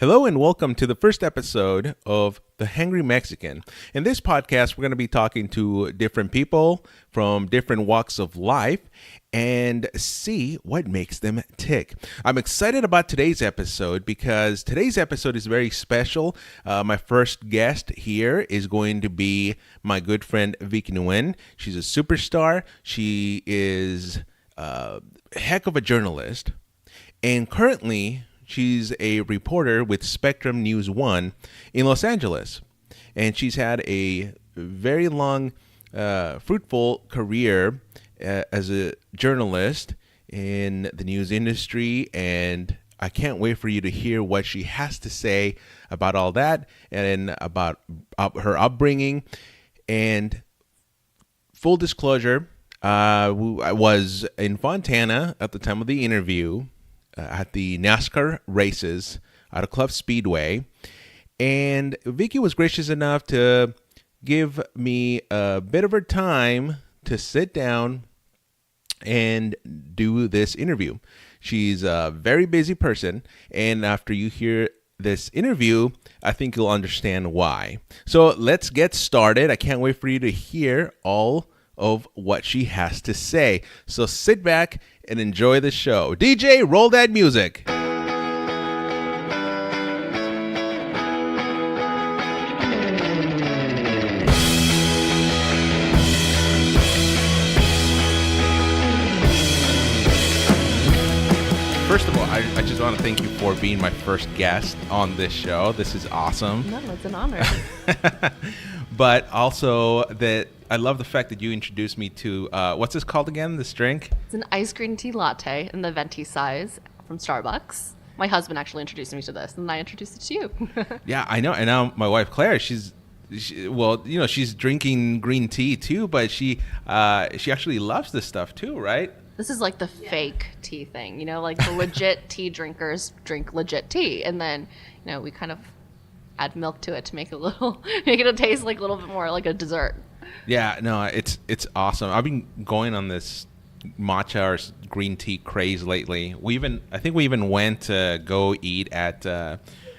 Hello and welcome to the first episode of the Hangry Mexican. In this podcast, we're going to be talking to different people from different walks of life and see what makes them tick. I'm excited about today's episode because today's episode is very special. My first guest here is going to be my good friend Vicky Nguyen. She's a superstar. She is a heck of a journalist, and currently she's a reporter with Spectrum News 1 in Los Angeles. And she's had a very long, fruitful career as a journalist in the news industry. And I can't wait for you to hear what she has to say about all that and about her upbringing. And full disclosure, I was in Fontana at the time of the interview, at the NASCAR races out of Club Speedway, and Vicky was gracious enough to give me a bit of her time to sit down and do this interview. She's a very busy person, and after you hear this interview, I think you'll understand why. So let's get started. I can't wait for you to hear all of what she has to say. So sit back and enjoy the show. DJ, roll that music. First of all, I just want to thank you for being my first guest on this show. This is awesome. No, it's an honor. But also that I love the fact that you introduced me to, what's this called again, this drink? It's an iced green tea latte in the venti size from Starbucks. My husband actually introduced me to this, and I introduced it to you. Yeah, I know. And now my wife, Claire, she's drinking green tea too, but she actually loves this stuff too, right? This is like the fake tea thing, like the legit tea drinkers drink legit tea. And then, we kind of add milk to it to make it taste like a little bit more like a dessert. Yeah, no, it's awesome. I've been going on this matcha or green tea craze lately. I think we even went to go eat at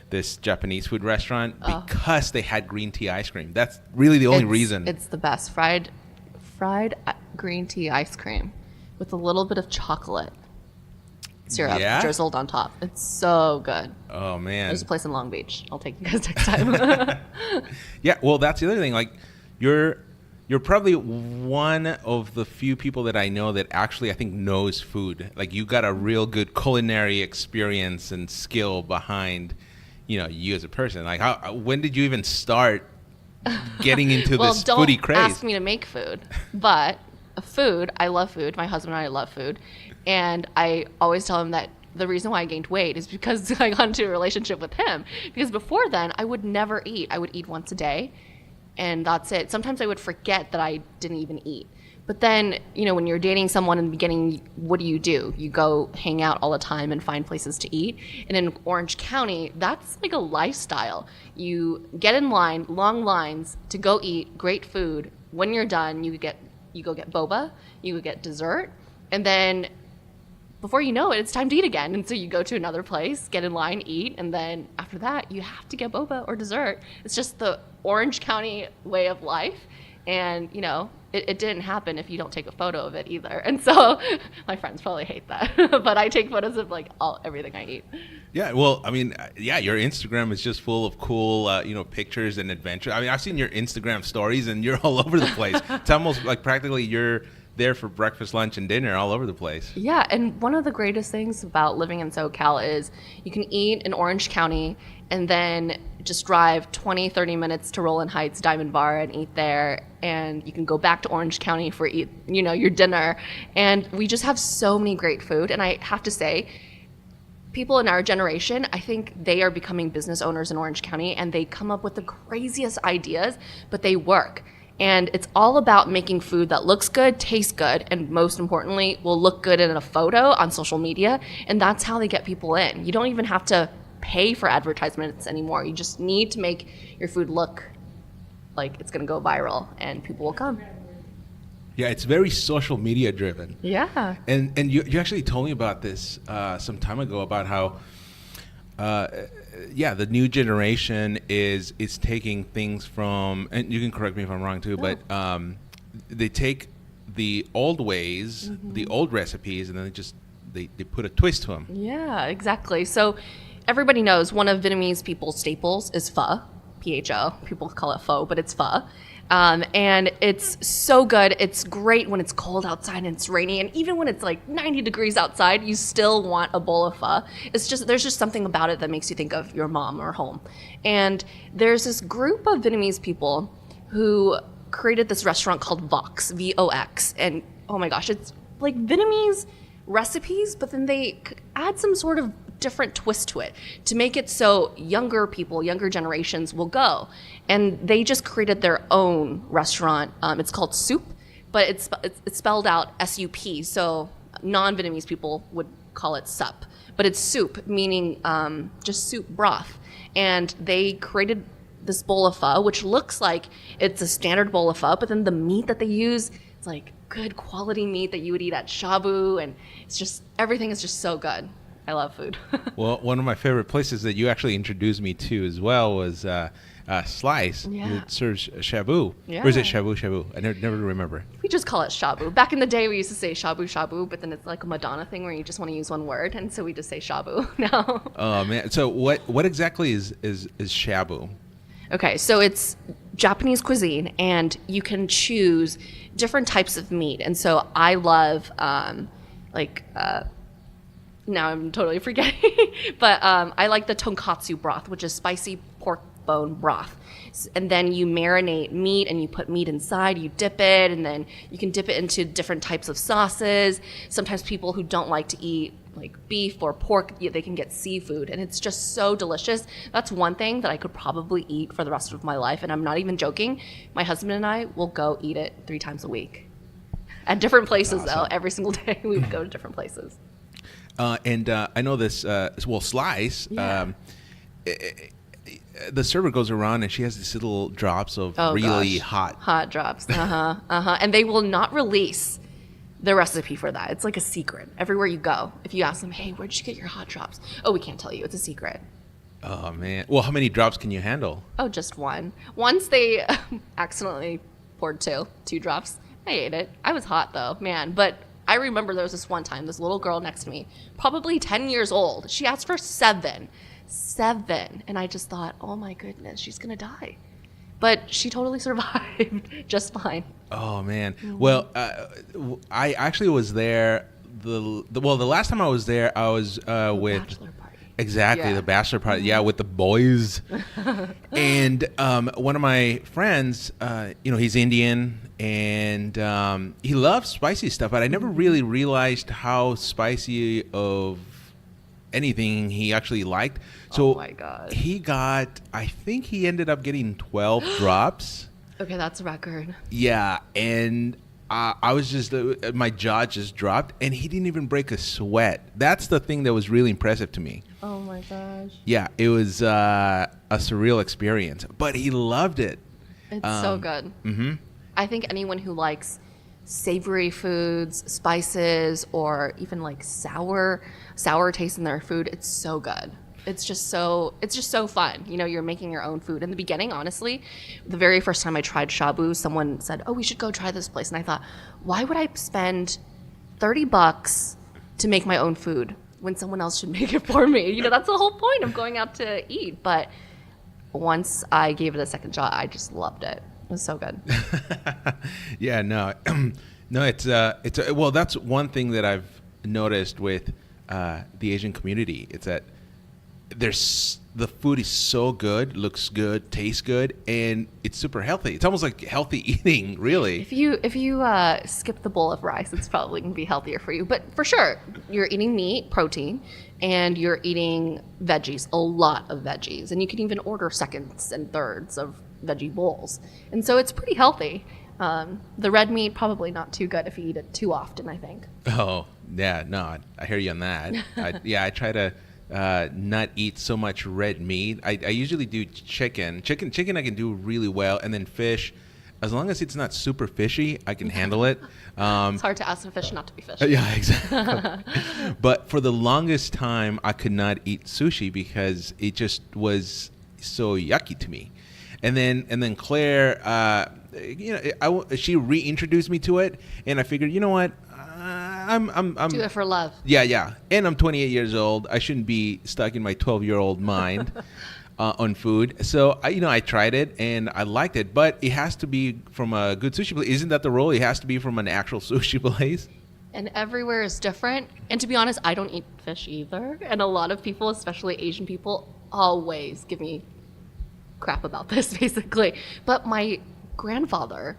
this Japanese food restaurant because they had green tea ice cream. That's really the only reason. It's the best fried green tea ice cream with a little bit of chocolate syrup drizzled on top. It's so good. Oh man, there's a place in Long Beach. I'll take you guys next time. Yeah, well, that's the other thing. Like, you're probably one of the few people that I know that actually I think knows food. Like, you got a real good culinary experience and skill behind, you as a person. Like, when did you even start getting into this foodie craze? Don't ask me to make food, but food, I love food. My husband and I love food. And I always tell him that the reason why I gained weight is because I got into a relationship with him. Because before then, I would never eat. I would eat once a day, and that's it. Sometimes I would forget that I didn't even eat. But then, when you're dating someone in the beginning, what do? You go hang out all the time and find places to eat. And in Orange County, that's like a lifestyle. You get in line, long lines, to go eat great food. When you're done, you go get boba, you get dessert, and then before you know it, it's time to eat again. And so you go to another place, get in line, eat, and then after that, you have to get boba or dessert. It's just the Orange County way of life. And, it didn't happen if you don't take a photo of it either. And so my friends probably hate that. But I take photos of, everything I eat. Yeah, well, I mean, your Instagram is just full of cool, pictures and adventure. I mean, I've seen your Instagram stories, and you're all over the place. It's almost like practically you're there for breakfast, lunch, and dinner all over the place. Yeah, and one of the greatest things about living in SoCal is you can eat in Orange County and then just drive 20, 30 minutes to Roland Heights Diamond Bar and eat there. And you can go back to Orange County for your dinner. And we just have so many great food. And I have to say, people in our generation, I think they are becoming business owners in Orange County, and they come up with the craziest ideas, but they work. And it's all about making food that looks good, tastes good, and most importantly, will look good in a photo on social media. And that's how they get people in. You don't even have to pay for advertisements anymore. You just need to make your food look like it's going to go viral, and people will come. Yeah, it's very social media driven. Yeah. And you actually told me about this some time ago, about how the new generation is taking things from, and you can correct me if I'm wrong too, but they take the old ways, the old recipes, and then they put a twist to them. Yeah, exactly. So everybody knows one of Vietnamese people's staples is pho, P-H-O. People call it pho, but it's pho. And it's so good. It's great when it's cold outside and it's rainy. And even when it's like 90 degrees outside, you still want a bowl of pho. There's just something about it that makes you think of your mom or home. And there's this group of Vietnamese people who created this restaurant called Vox, V-O-X. And oh my gosh, it's like Vietnamese recipes, but then they add some sort of different twist to it to make it so younger generations will go. And they just created their own restaurant. It's called Soup, but it's spelled out S-U-P. So non-Vietnamese people would call it sup, but it's soup, meaning just soup broth. And they created this bowl of pho, which looks like it's a standard bowl of pho, but then the meat that they use, it's like good quality meat that you would eat at Shabu, and it's just, everything is just so good. I love food. Well, one of my favorite places that you actually introduced me to as well was Slice. Yeah. It serves shabu. Yeah. Or is it shabu? I never remember. We just call it shabu. Back in the day, we used to say shabu, but then it's like a Madonna thing where you just want to use one word, and so we just say shabu now. Oh man! So what exactly is shabu? Okay, so it's Japanese cuisine, and you can choose different types of meat. And so I love now I'm totally forgetting, but I like the tonkatsu broth, which is spicy pork bone broth. And then you marinate meat and you put meat inside, you dip it, and then you can dip it into different types of sauces. Sometimes people who don't like to eat like beef or pork, they can get seafood, and it's just so delicious. That's one thing that I could probably eat for the rest of my life, and I'm not even joking. My husband and I will go eat it 3 times a week. At different places, awesome. Though. Every single day we would go to different places. And I know this, Slice, Yeah. The server goes around and she has these little drops of really hot drops. And they will not release the recipe for that. It's like a secret everywhere you go. If you ask them, hey, where'd you get your hot drops? Oh, we can't tell you. It's a secret. Oh man. Well, how many drops can you handle? Oh, just one. Once they accidentally poured two drops. I ate it. I was hot though, man. But I remember there was this one time, this little girl next to me, probably 10 years old. She asked for 7. And I just thought, oh my goodness, she's going to die. But she totally survived just fine. Oh man. Well, I actually was there. The last time I was there, I was with Bachelor party. Exactly, the bachelor party. Yeah, with the boys. And one of my friends, he's Indian, and he loves spicy stuff, but I never really realized how spicy of anything he actually liked. So oh my God. I think he ended up getting 12 drops. Okay, that's a record. Yeah, and I was just, my jaw just dropped, and he didn't even break a sweat. That's the thing that was really impressive to me. Oh my gosh. Yeah, it was a surreal experience, but he loved it. It's so good. Mm-hmm. I think anyone who likes savory foods, spices, or even like sour taste in their food, it's so good. It's just so fun. You're making your own food. In the beginning, honestly, the very first time I tried shabu, someone said, oh, we should go try this place. And I thought, why would I spend $30 to make my own food when someone else should make it for me? That's the whole point of going out to eat. But once I gave it a second shot, I just loved it. It was so good. Yeah, no, it's well, that's one thing that I've noticed with the Asian community. It's that the food is so good, looks good, tastes good, and it's super healthy. It's almost like healthy eating, really. If you skip the bowl of rice, it's probably going to be healthier for you. But for sure, you're eating meat, protein, and you're eating veggies, a lot of veggies. And you can even order seconds and thirds of veggie bowls. And so it's pretty healthy. The red meat, probably not too good if you eat it too often, I think. Oh, yeah, no, I hear you on that. I try to not eat so much red meat. I usually do chicken. Chicken I can do really well, and then fish. as long as it's not super fishy, I can handle it. It's hard to ask a fish not to be fish. Yeah, exactly. But for the longest time, I could not eat sushi because it just was so yucky to me. And then Claire, she reintroduced me to it, and I figured, you know what, I'm do it for love. Yeah, and I'm 28 years old. I shouldn't be stuck in my 12-year-old mind on food. So I tried it and I liked it, but it has to be from a good sushi place. Isn't that the rule? It has to be from an actual sushi place. And everywhere is different. And to be honest, I don't eat fish either. And a lot of people, especially Asian people, always give me crap about this, basically. But my grandfather,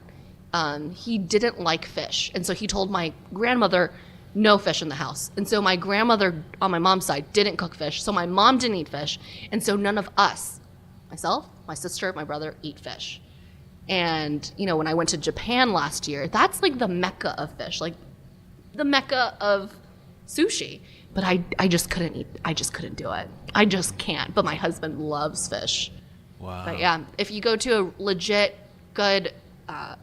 he didn't like fish. And so he told my grandmother, no fish in the house. And so my grandmother on my mom's side didn't cook fish. So my mom didn't eat fish. And so none of us, myself, my sister, my brother, eat fish. And, when I went to Japan last year, that's like the mecca of fish, like the mecca of sushi. But I just couldn't eat. I just couldn't do it. I just can't. But my husband loves fish. Wow. But yeah, if you go to a legit good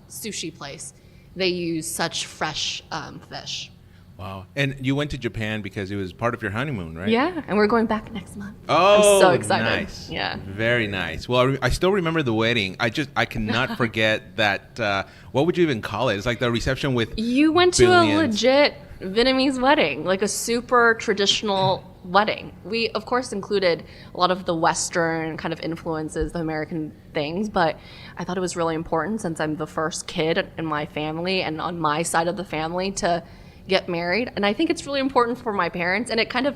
sushi place, they use such fresh fish. Wow. And you went to Japan because it was part of your honeymoon, right? Yeah, and we're going back next month. Oh, I'm so excited. Nice. Yeah. Very nice. Well, I still remember the wedding. I cannot forget that. What would you even call it? It's like the reception with You went to billions. a legit Vietnamese wedding, like a super traditional wedding. We, of course, included a lot of the Western kind of influences, the American things, but I thought it was really important since I'm the first kid in my family and on my side of the family to get married. And I think it's really important for my parents, and it kind of,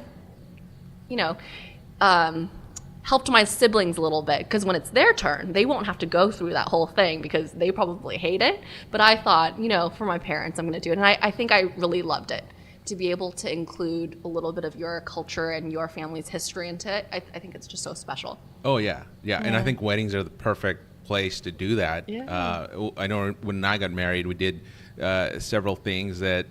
helped my siblings a little bit, because when it's their turn, they won't have to go through that whole thing because they probably hate it. But I thought, for my parents, I'm going to do it. And I think I really loved it. To be able to include a little bit of your culture and your family's history into it, I think it's just so special. Oh, yeah. And I think weddings are the perfect place to do that. Yeah. I know when I got married, we did several things that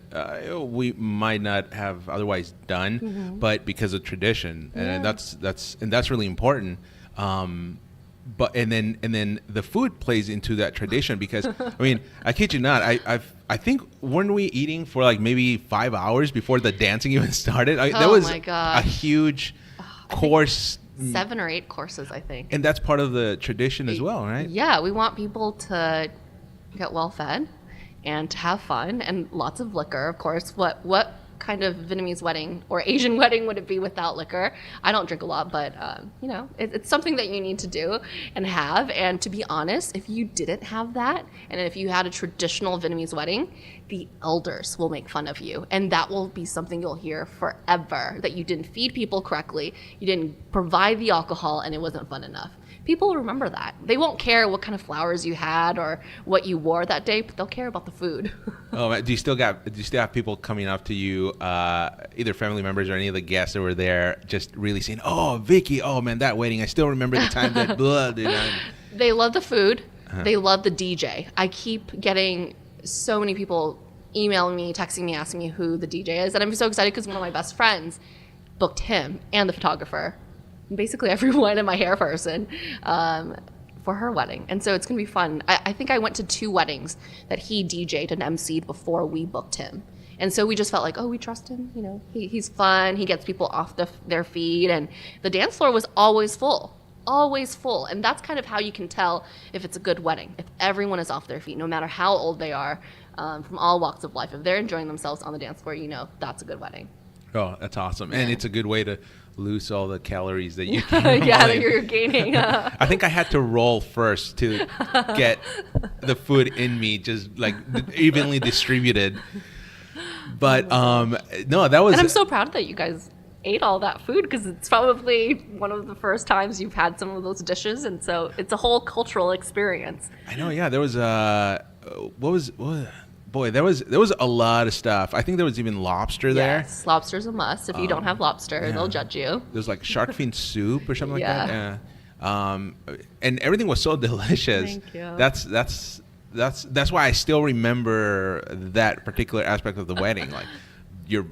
we might not have otherwise done, but because of tradition, and that's really important. But and then the food plays into that tradition, because I kid you not, I think, weren't we eating for like maybe 5 hours before the dancing even started? That was my gosh. a huge course. 7 or 8 courses, I think. And that's part of the tradition as well, right? Yeah, we want people to get well fed and to have fun and lots of liquor, of course. What kind of Vietnamese wedding or Asian wedding would it be without liquor? I don't drink a lot, but it's something that you need to do and have. And to be honest, if you didn't have that, and if you had a traditional Vietnamese wedding, the elders will make fun of you, and that will be something you'll hear forever, that you didn't feed people correctly, you didn't provide the alcohol, and it wasn't fun enough. People will remember that. They won't care what kind of flowers you had or what you wore that day, but they'll care about the food. Oh, do you still have people coming up to you, either family members or any of the guests that were there, just really saying, "Oh, Vicky, oh man, that wedding, I still remember the time that blah." They love the food. They love the DJ. I keep getting so many people emailing me, texting me, asking me who the DJ is, and I'm so excited because one of my best friends booked him and the photographer, basically everyone, and my hair person, for her wedding. And so it's going to be fun. I think I went to 2 weddings that he DJ'd and MC'd before we booked him. And so we just felt like, oh, we trust him. He's fun. He gets people off their feet. And the dance floor was always full. Always full. And that's kind of how you can tell if it's a good wedding. If everyone is off their feet, no matter how old they are, from all walks of life. If they're enjoying themselves on the dance floor, that's a good wedding. Oh, that's awesome. And it's a good way to lose all the calories that you yeah, that you're gaining. I think I had to roll first to get the food in me just like evenly distributed. But no, that was. And I'm so proud that you guys ate all that food, because it's probably one of the first times you've had some of those dishes, and so it's a whole cultural experience. I know. Yeah, there was boy, there was a lot of stuff. I think there was even lobster there. Yes, lobster's a must. If you don't have lobster, they'll judge you. There's like shark fin soup or something like that. Yeah. And everything was so delicious. Thank you. That's why I still remember that particular aspect of the wedding. Like your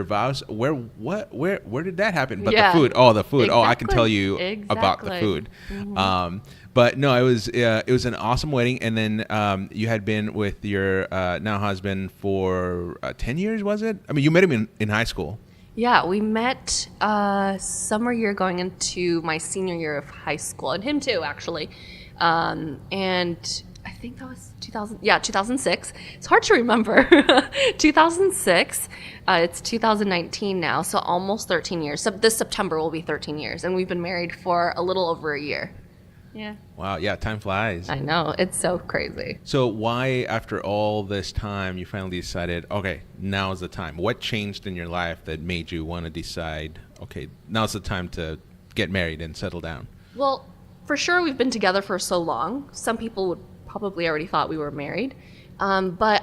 vows. Where did that happen? But the food. Oh, the food. Exactly. Oh, I can tell you about the food. Mm-hmm. But no, it was an awesome wedding, and then you had been with your now husband for 10 years, was it? I mean, you met him in high school. Yeah, we met summer year going into my senior year of high school, and him too, actually. And I think that was 2006. It's hard to remember. 2006. It's 2019 now, so almost 13 years. So this September will be 13 years, and we've been married for a little over a year. Yeah. Wow. Yeah. Time flies. I know. It's so crazy. So why, after all this time, you finally decided, okay, now's the time? What changed in your life that made you want to decide, okay, now's the time to get married and settle down? Well, for sure, we've been together for so long. Some people would probably already thought we were married. But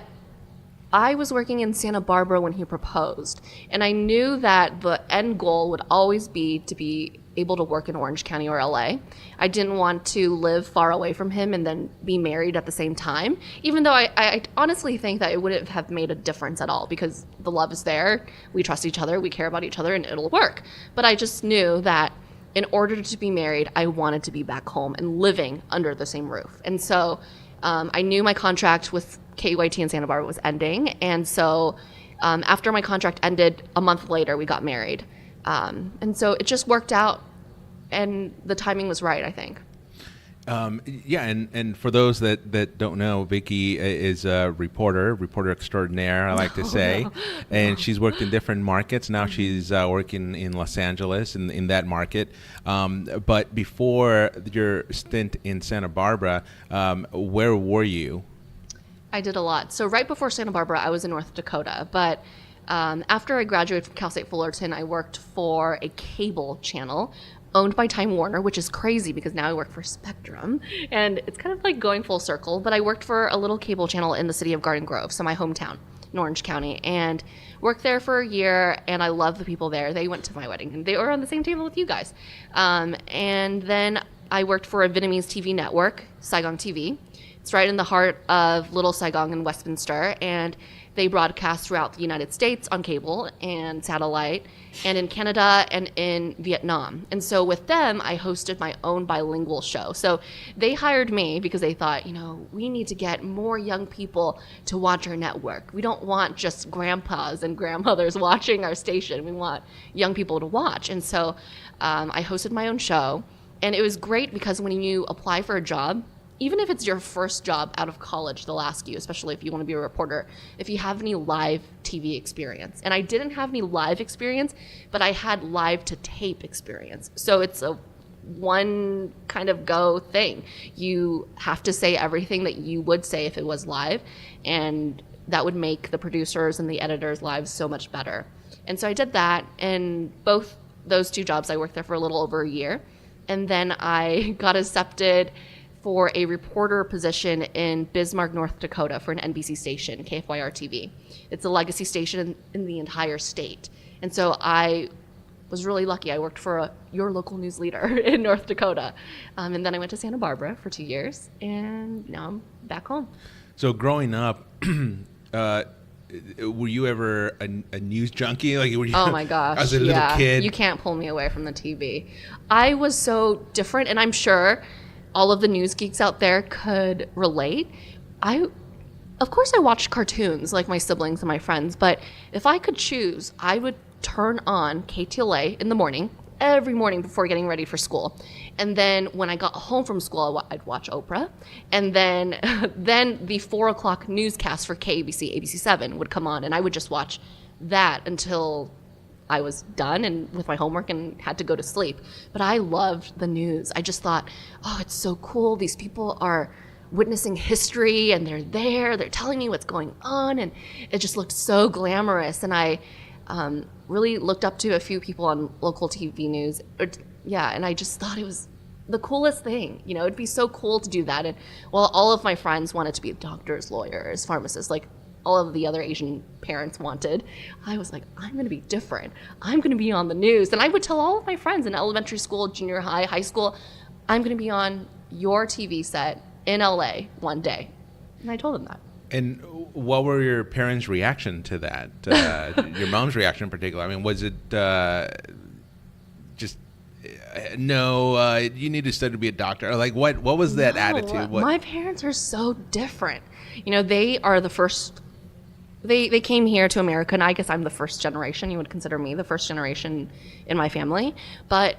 I was working in Santa Barbara when he proposed. And I knew that the end goal would always be to be able to work in Orange County or LA. I didn't want to live far away from him and then be married at the same time, even though I honestly think that it wouldn't have made a difference at all because the love is there, we trust each other, we care about each other, and it'll work. But I just knew that in order to be married, I wanted to be back home and living under the same roof. And so I knew my contract with KUIT in Santa Barbara was ending. And so after my contract ended, a month later, we got married. And so it just worked out, and the timing was right, I think. Yeah, and for those that don't know, Vicky is a reporter extraordinaire, I like to say. And she's worked in different markets. Now she's working in Los Angeles in that market. But before your stint in Santa Barbara, where were you? I did a lot. So right before Santa Barbara, I was in North Dakota. But after I graduated from Cal State Fullerton, I worked for a cable channel owned by Time Warner, which is crazy because now I work for Spectrum. And it's kind of like going full circle. But I worked for a little cable channel in the city of Garden Grove, so my hometown in Orange County. And worked there for a year, and I love the people there. They went to my wedding, and they were on the same table with you guys. And then I worked for a Vietnamese TV network, Saigon TV. It's right in the heart of Little Saigon in Westminster, and they broadcast throughout the United States on cable and satellite, and in Canada and in Vietnam. And so with them, I hosted my own bilingual show. So they hired me because they thought, we need to get more young people to watch our network. We don't want just grandpas and grandmothers watching our station. We want young people to watch. And so I hosted my own show, and it was great because when you apply for a job, even if it's your first job out of college, they'll ask you, especially if you want to be a reporter, if you have any live TV experience. And I didn't have any live experience, but I had live to tape experience. So it's a one kind of go thing. You have to say everything that you would say if it was live, and that would make the producers and the editors' lives so much better. And so I did that, and both those two jobs, I worked there for a little over a year. And then I got accepted for a reporter position in Bismarck, North Dakota for an NBC station, KFYR TV. It's a legacy station in the entire state. And so I was really lucky. I worked for your local news leader in North Dakota. And then I went to Santa Barbara for 2 years, and now I'm back home. So growing up, were you ever a news junkie? Like, were you, oh my gosh, as a little kid? You can't pull me away from the TV. I was so different, and I'm sure all of the news geeks out there could relate. Of course I watched cartoons like my siblings and my friends, but if I could choose, I would turn on KTLA in the morning, every morning before getting ready for school. And then when I got home from school, I'd watch Oprah. And then the 4 o'clock newscast for KABC, ABC7 would come on, and I would just watch that until I was done and with my homework and had to go to sleep. But I loved the news. I just thought, oh, it's so cool. These people are witnessing history, and they're telling me what's going on, and it just looked so glamorous. And I really looked up to a few people on local TV news. And I just thought it was the coolest thing. It'd be so cool to do that. And while all of my friends wanted to be doctors, lawyers, pharmacists, like all of the other Asian parents wanted, I was like, I'm going to be different. I'm going to be on the news. And I would tell all of my friends in elementary school, junior high, high school, I'm going to be on your TV set in LA one day. And I told them that. And what were your parents' reaction to that? Your mom's reaction in particular? I mean, was it just no, you need to study to be a doctor? Or like, what was that attitude? My parents are so different. They are the first. They came here to America, and I guess I'm the first generation. You would consider me the first generation in my family. But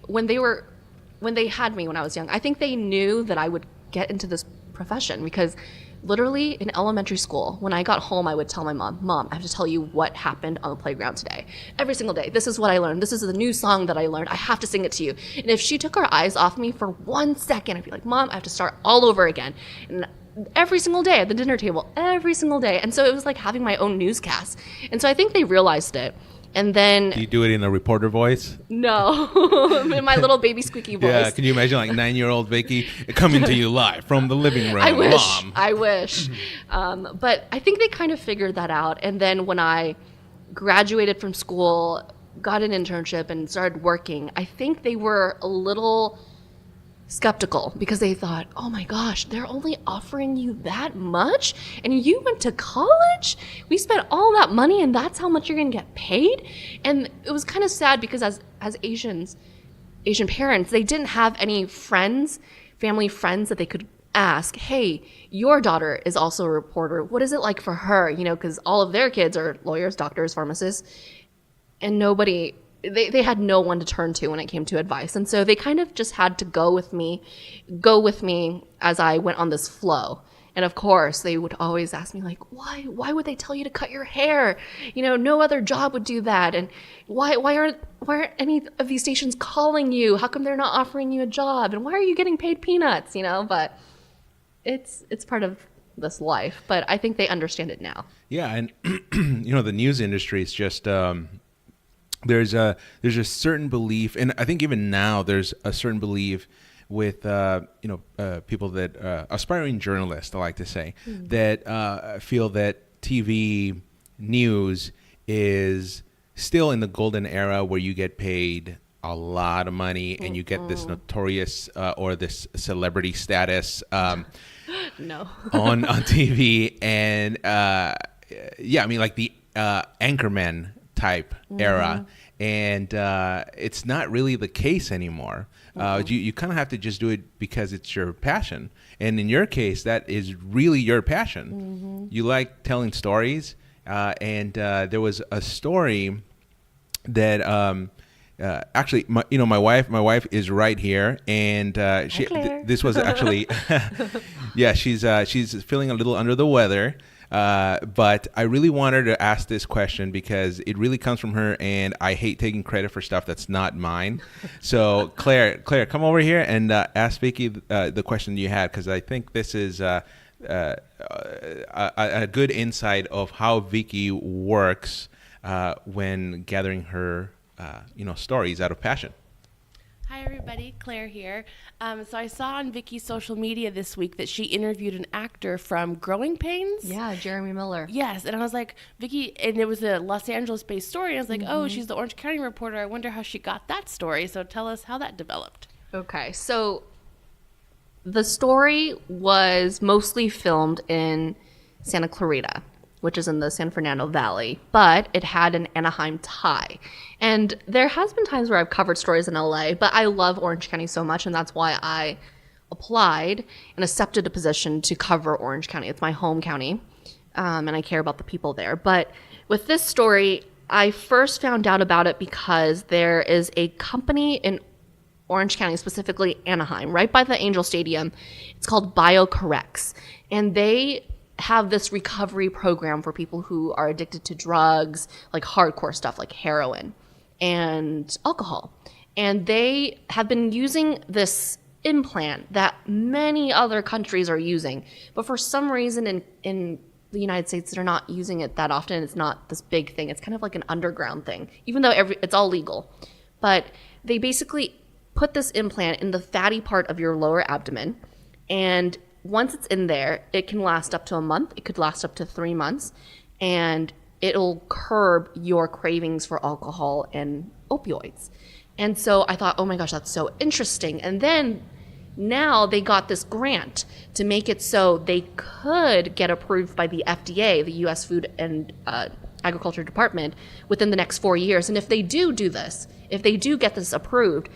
when they had me when I was young, I think they knew that I would get into this profession because literally in elementary school, when I got home, I would tell my Mom, I have to tell you what happened on the playground today. Every single day. This is what I learned. This is the new song that I learned. I have to sing it to you. And if she took her eyes off me for 1 second, I'd be like, Mom, I have to start all over again. And every single day at the dinner table, every single day. And so it was like having my own newscast. And so I think they realized it. And then... Do you do it in a reporter voice? No. In my little baby squeaky voice. Yeah, can you imagine like 9-year-old Vicky coming to you live from the living room? I wish. Mom. I wish. But I think they kind of figured that out. And then when I graduated from school, got an internship and started working, I think they were a little skeptical because they thought, oh my gosh, they're only offering you that much and you went to college? We spent all that money and that's how much you're gonna get paid? And it was kind of sad because as Asian parents, they didn't have any family friends that they could ask, hey, your daughter is also a reporter, what is it like for her? Because all of their kids are lawyers, doctors, pharmacists, and they had no one to turn to when it came to advice. And so they kind of just had to go with me as I went on this flow. And of course, they would always ask me like, why would they tell you to cut your hair? No other job would do that. And why aren't any of these stations calling you? How come they're not offering you a job? And why are you getting paid peanuts? But it's part of this life. But I think they understand it now. Yeah. And, the news industry is just, there's a certain belief, and I think even now there's a certain belief with people that aspiring journalists, I like to say, that feel that TV news is still in the golden era where you get paid a lot of money and you get this notorious or this celebrity status no on TV, and like the anchorman type era, and it's not really the case anymore. You kind of have to just do it because it's your passion, and in your case that is really your passion. You like telling stories, and there was a story that actually my wife is right here, and this was actually she's feeling a little under the weather. But I really wanted to ask this question because it really comes from her, and I hate taking credit for stuff that's not mine. So Claire, come over here and ask Vicky the question you had, because I think this is a good insight of how Vicky works when gathering her stories out of passion. Hi everybody, Claire here. So I saw on Vicky's social media this week that she interviewed an actor from Growing Pains. Yeah, Jeremy Miller. Yes, and I was like, Vicky, and it was a Los Angeles-based story. I was like, oh, she's the Orange County reporter. I wonder how she got that story. So tell us how that developed. Okay, so the story was mostly filmed in Santa Clarita, which is in the San Fernando Valley, but it had an Anaheim tie. And there has been times where I've covered stories in LA, but I love Orange County so much, and that's why I applied and accepted a position to cover Orange County. It's my home county, and I care about the people there. But with this story, I first found out about it because there is a company in Orange County, specifically Anaheim, right by the Angel Stadium. It's called BioCorrex, and they have this recovery program for people who are addicted to drugs, like hardcore stuff like heroin and alcohol. And they have been using this implant that many other countries are using, but for some reason in the United States they're not using it that often. It's not this big thing. It's kind of like an underground thing, even though it's all legal. But they basically put this implant in the fatty part of your lower abdomen, and once it's in there, it can last up to a month. It could last up to 3 months, and it'll curb your cravings for alcohol and opioids. And so I thought, oh my gosh, that's so interesting. And then now they got this grant to make it so they could get approved by the FDA, the U.S. Food and agriculture department within the next 4 years. And if they do this, if they do get this approved,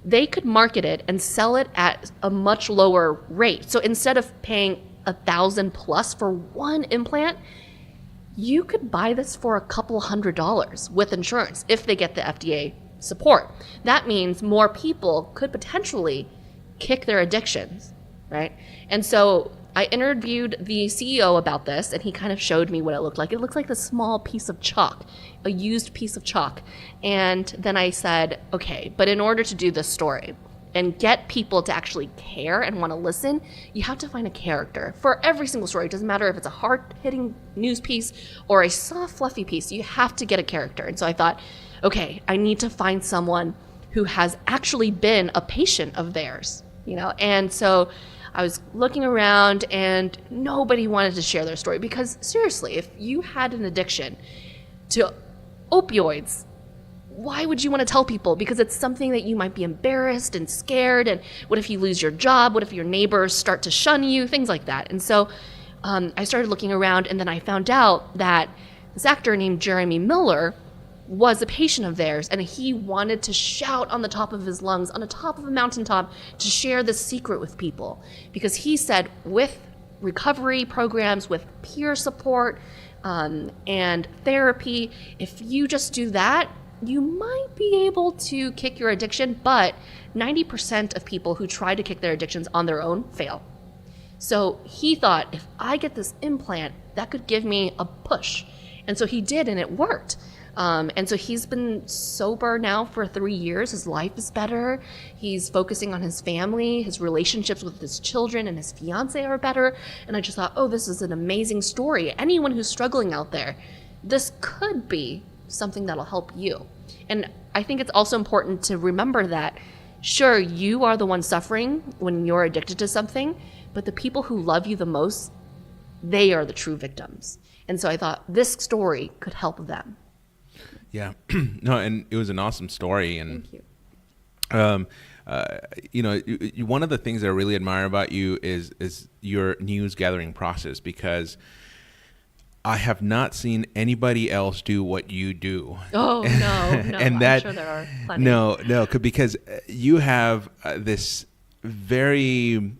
they could market it and sell it at a much lower rate. So instead of paying $1,000 plus for one implant, you could buy this for a couple $100 with insurance if they get the FDA support. That means more people could potentially kick their addictions, right? And so I interviewed the CEO about this, and he kind of showed me what it looked like. It looks like a small piece of chalk, a used piece of chalk. And then I said, okay, but in order to do this story and get people to actually care and want to listen, you have to find a character for every single story. It doesn't matter if it's a hard-hitting news piece or a soft, fluffy piece. You have to get a character. And so I thought, okay, I need to find someone who has actually been a patient of theirs, And so I was looking around and nobody wanted to share their story because seriously, if you had an addiction to opioids, why would you want to tell people? Because it's something that you might be embarrassed and scared. And what if you lose your job? What if your neighbors start to shun you? Things like that. And so I started looking around, and then I found out that this actor named Jeremy Miller was a patient of theirs, and he wanted to shout on the top of his lungs, on the top of a mountaintop, to share this secret with people. Because he said with recovery programs, with peer support and therapy, if you just do that, you might be able to kick your addiction, but 90% of people who try to kick their addictions on their own fail. So he thought, if I get this implant, that could give me a push. And so he did, and it worked. And so he's been sober now for 3 years. His life is better. He's focusing on his family. His relationships with his children and his fiance are better. And I just thought, oh, this is an amazing story. Anyone who's struggling out there, this could be something that'll help you. And I think it's also important to remember that, sure, you are the one suffering when you're addicted to something, but the people who love you the most, they are the true victims. And so I thought this story could help them. Yeah, no, and it was an awesome story. And Thank you. One of the things that I really admire about you is your news gathering process, because I have not seen anybody else do what you do. Oh, no, and I'm sure there are plenty. No, because you have this very...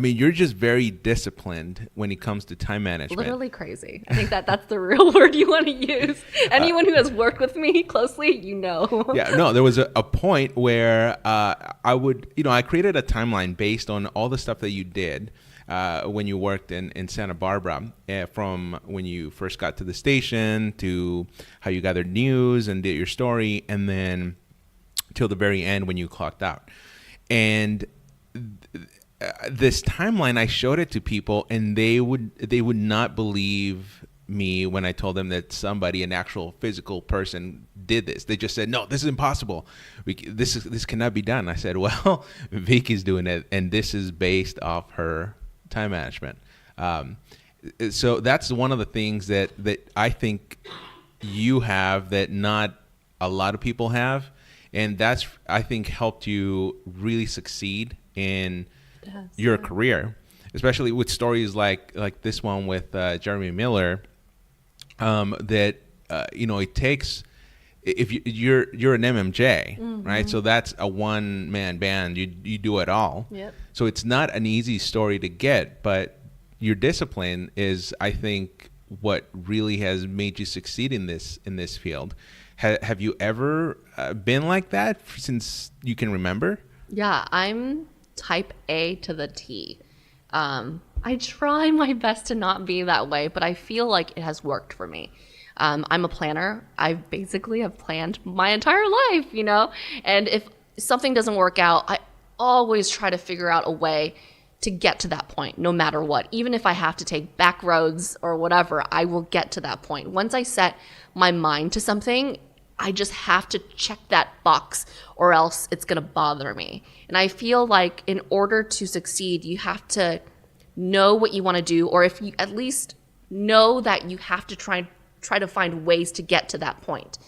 you're just very disciplined when it comes to time management. Literally crazy. I think that's the real word you want to use. Anyone who has worked with me closely, Yeah, no, there was a point where I created a timeline based on all the stuff that you did when you worked in Santa Barbara, from when you first got to the station to how you gathered news and did your story, and then till the very end when you clocked out. And this timeline, I showed it to people, and they would not believe me when I told them that somebody, an actual physical person, did this. They just said, "No, this is impossible. This cannot be done." I said, "Well, Vicky's doing it, and this is based off her time management." So that's one of the things that I think you have that not a lot of people have, and that's, I think, helped you really succeed in your career, especially with stories like this one with Jeremy Miller. It takes, if you're an MMJ, right? So that's a one-man band. You do it all. Yep. So it's not an easy story to get, but your discipline is, I think, what really has made you succeed in this field. Have you ever been like that since you can remember? Yeah, I'm type A to the T. I try my best to not be that way, but I feel like it has worked for me. I'm a planner. I basically have planned my entire life, and if something doesn't work out, I always try to figure out a way to get to that point, no matter what. Even if I have to take back roads or whatever, I will get to that point. Once I set my mind to something, I just have to check that box, or else it's going to bother me. And I feel like in order to succeed, you have to know what you want to do, or if you at least know that you have to try to find ways to get to that point.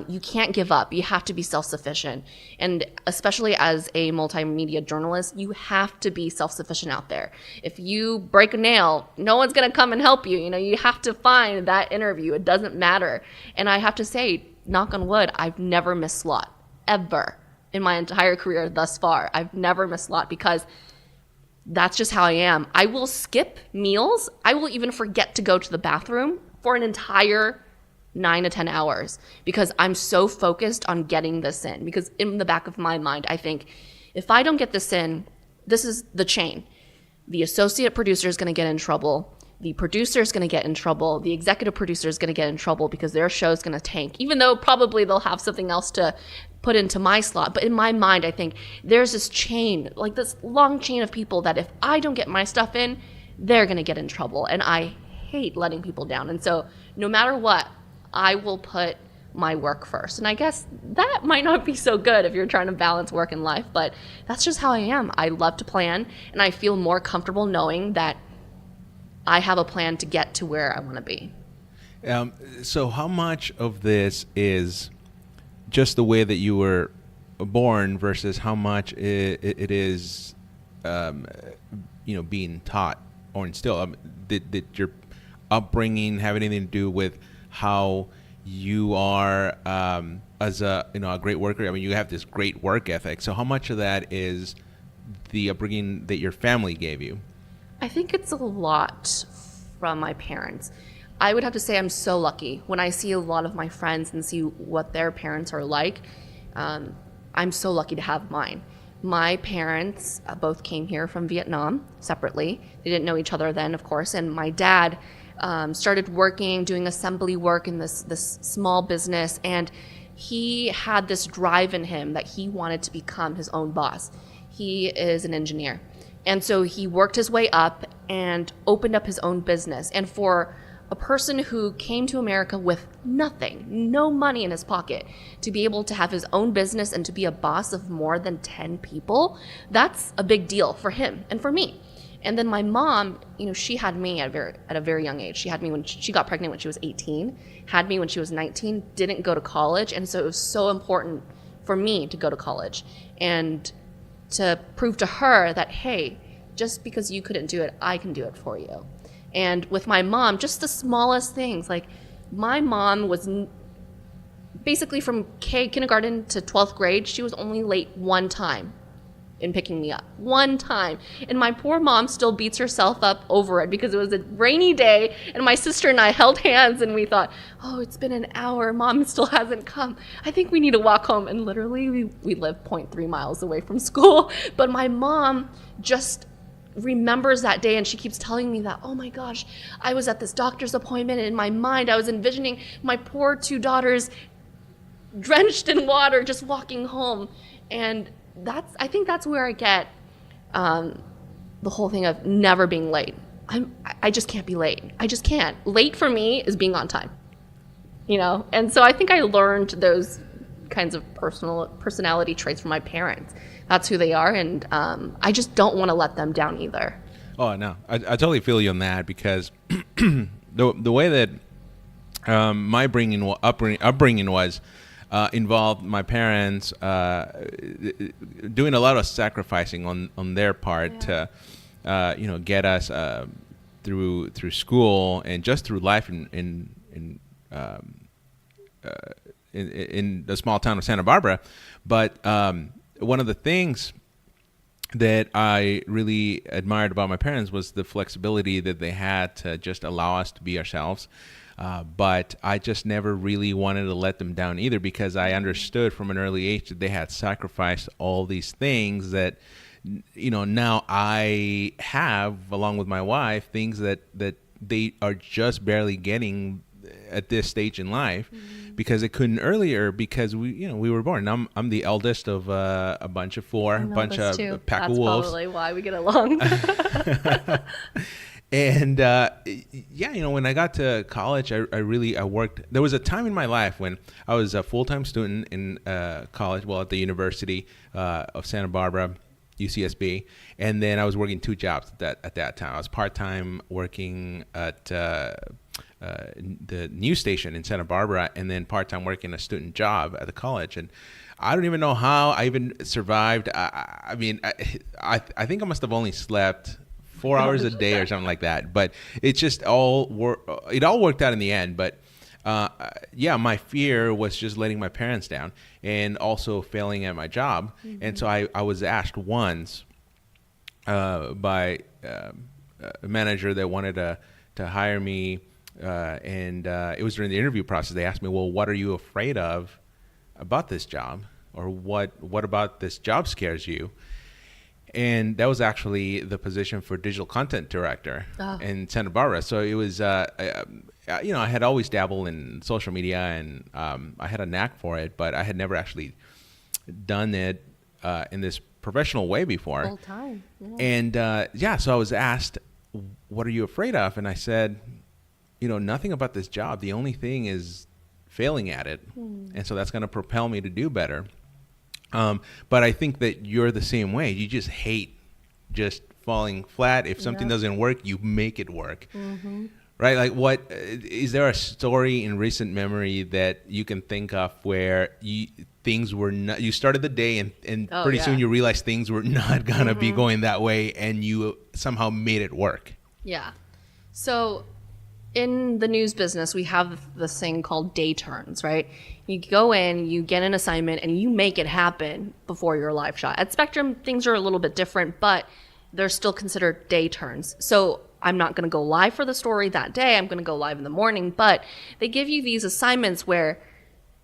You can't give up. You have to be self-sufficient. And especially as a multimedia journalist, you have to be self-sufficient out there. If you break a nail, no one's going to come and help you. You know, you have to find that interview. It doesn't matter. And I have to say, knock on wood, I've never missed slot, ever, in my entire career thus far. I've never missed slot because that's just how I am. I will skip meals. I will even forget to go to the bathroom for an entire 9 to 10 hours because I'm so focused on getting this in. Because in the back of my mind, I think if I don't get this in, this is the chain. The associate producer is going to get in trouble. The producer is going to get in trouble. The executive producer is going to get in trouble because their show is going to tank, even though probably they'll have something else to put into my slot. But in my mind, I think there's this chain, like this long chain of people that if I don't get my stuff in, they're going to get in trouble. And I hate letting people down. And so no matter what, I will put my work first. And I guess that might not be so good if you're trying to balance work and life, but that's just how I am. I love to plan, and I feel more comfortable knowing that I have a plan to get to where I want to be. So how much of this is just the way that you were born versus how much it is, being taught or instilled? Did your upbringing have anything to do with how you are as a great worker? I mean, you have this great work ethic. So how much of that is the upbringing that your family gave you? I think it's a lot from my parents. I would have to say I'm so lucky. When I see a lot of my friends and see what their parents are like, I'm so lucky to have mine. My parents both came here from Vietnam separately. They didn't know each other then, of course, and my dad started working, doing assembly work in this small business, and he had this drive in him that he wanted to become his own boss. He is an engineer. And so he worked his way up and opened up his own business. And for a person who came to America with nothing, no money in his pocket, to be able to have his own business and to be a boss of more than 10 people, that's a big deal for him and for me. And then my mom, she had me at a very young age. She had me when she got pregnant when she was 18, had me when she was 19, didn't go to college. And so it was so important for me to go to college and to prove to her that, hey, just because you couldn't do it, I can do it for you. And with my mom, just the smallest things, like my mom was basically from kindergarten to 12th grade, she was only late one time in picking me up. One time. And my poor mom still beats herself up over it because it was a rainy day and my sister and I held hands and we thought, oh, it's been an hour. Mom still hasn't come. I think we need to walk home. And literally we live 0.3 miles away from school. But my mom just remembers that day and she keeps telling me that, oh my gosh, I was at this doctor's appointment and in my mind I was envisioning my poor two daughters drenched in water just walking home. And I think that's where I get the whole thing of never being late. I just can't be late. I just can't. Late for me is being on time, And so I think I learned those kinds of personality traits from my parents. That's who they are, and I just don't want to let them down either. Oh no, I totally feel you on that because the way that my upbringing was. Involved my parents doing a lot of sacrificing on their part to get us through school and just through life in the small town of Santa Barbara. But one of the things that I really admired about my parents was the flexibility that they had to just allow us to be ourselves. But I just never really wanted to let them down either because I understood from an early age that they had sacrificed all these things that, now I have, along with my wife, things that they are just barely getting at this stage in life because they couldn't earlier because we were born. I'm the eldest of a bunch of four, a bunch of pack of wolves. That's probably why we get along. And when I got to college, I worked. There was a time in my life when I was a full-time student in college, at the University of Santa Barbara, UCSB, and then I was working two jobs at that time. I was part-time working at the news station in Santa Barbara, and then part-time working a student job at the college. And I don't even know how I even survived. I mean, I think I must have only slept 4 hours a day or something like that. But it's just it all worked out in the end. But yeah, my fear was just letting my parents down and also failing at my job. Mm-hmm. And so I was asked once by a manager that wanted to hire me, and it was during the interview process. They asked me, well, what are you afraid of about this job, or what about this job scares you? And that was actually the position for digital content director in Santa Barbara. So it was, you know, I had always dabbled in social media, and I had a knack for it, but I had never actually done it in this professional way before. Full time. Yeah. And yeah, so I was asked, what are you afraid of? And I said, you know, nothing about this job. The only thing is failing at it. And so that's going to propel me to do better. But I think that you're the same way. You just hate just falling flat. If something doesn't work, you make it work. Mm-hmm. Right? Like, what is there a story in recent memory that you can think of where things were not, you started the day and pretty soon you realized things were not going to be going that way, and you somehow made it work? Yeah. So in the news business, we have this thing called day turns, right? You go in, you get an assignment, and you make it happen before your live shot. At Spectrum, things are a little bit different, but they're still considered day turns. So I'm not going to go live for the story that day. I'm going to go live in the morning. But they give you these assignments where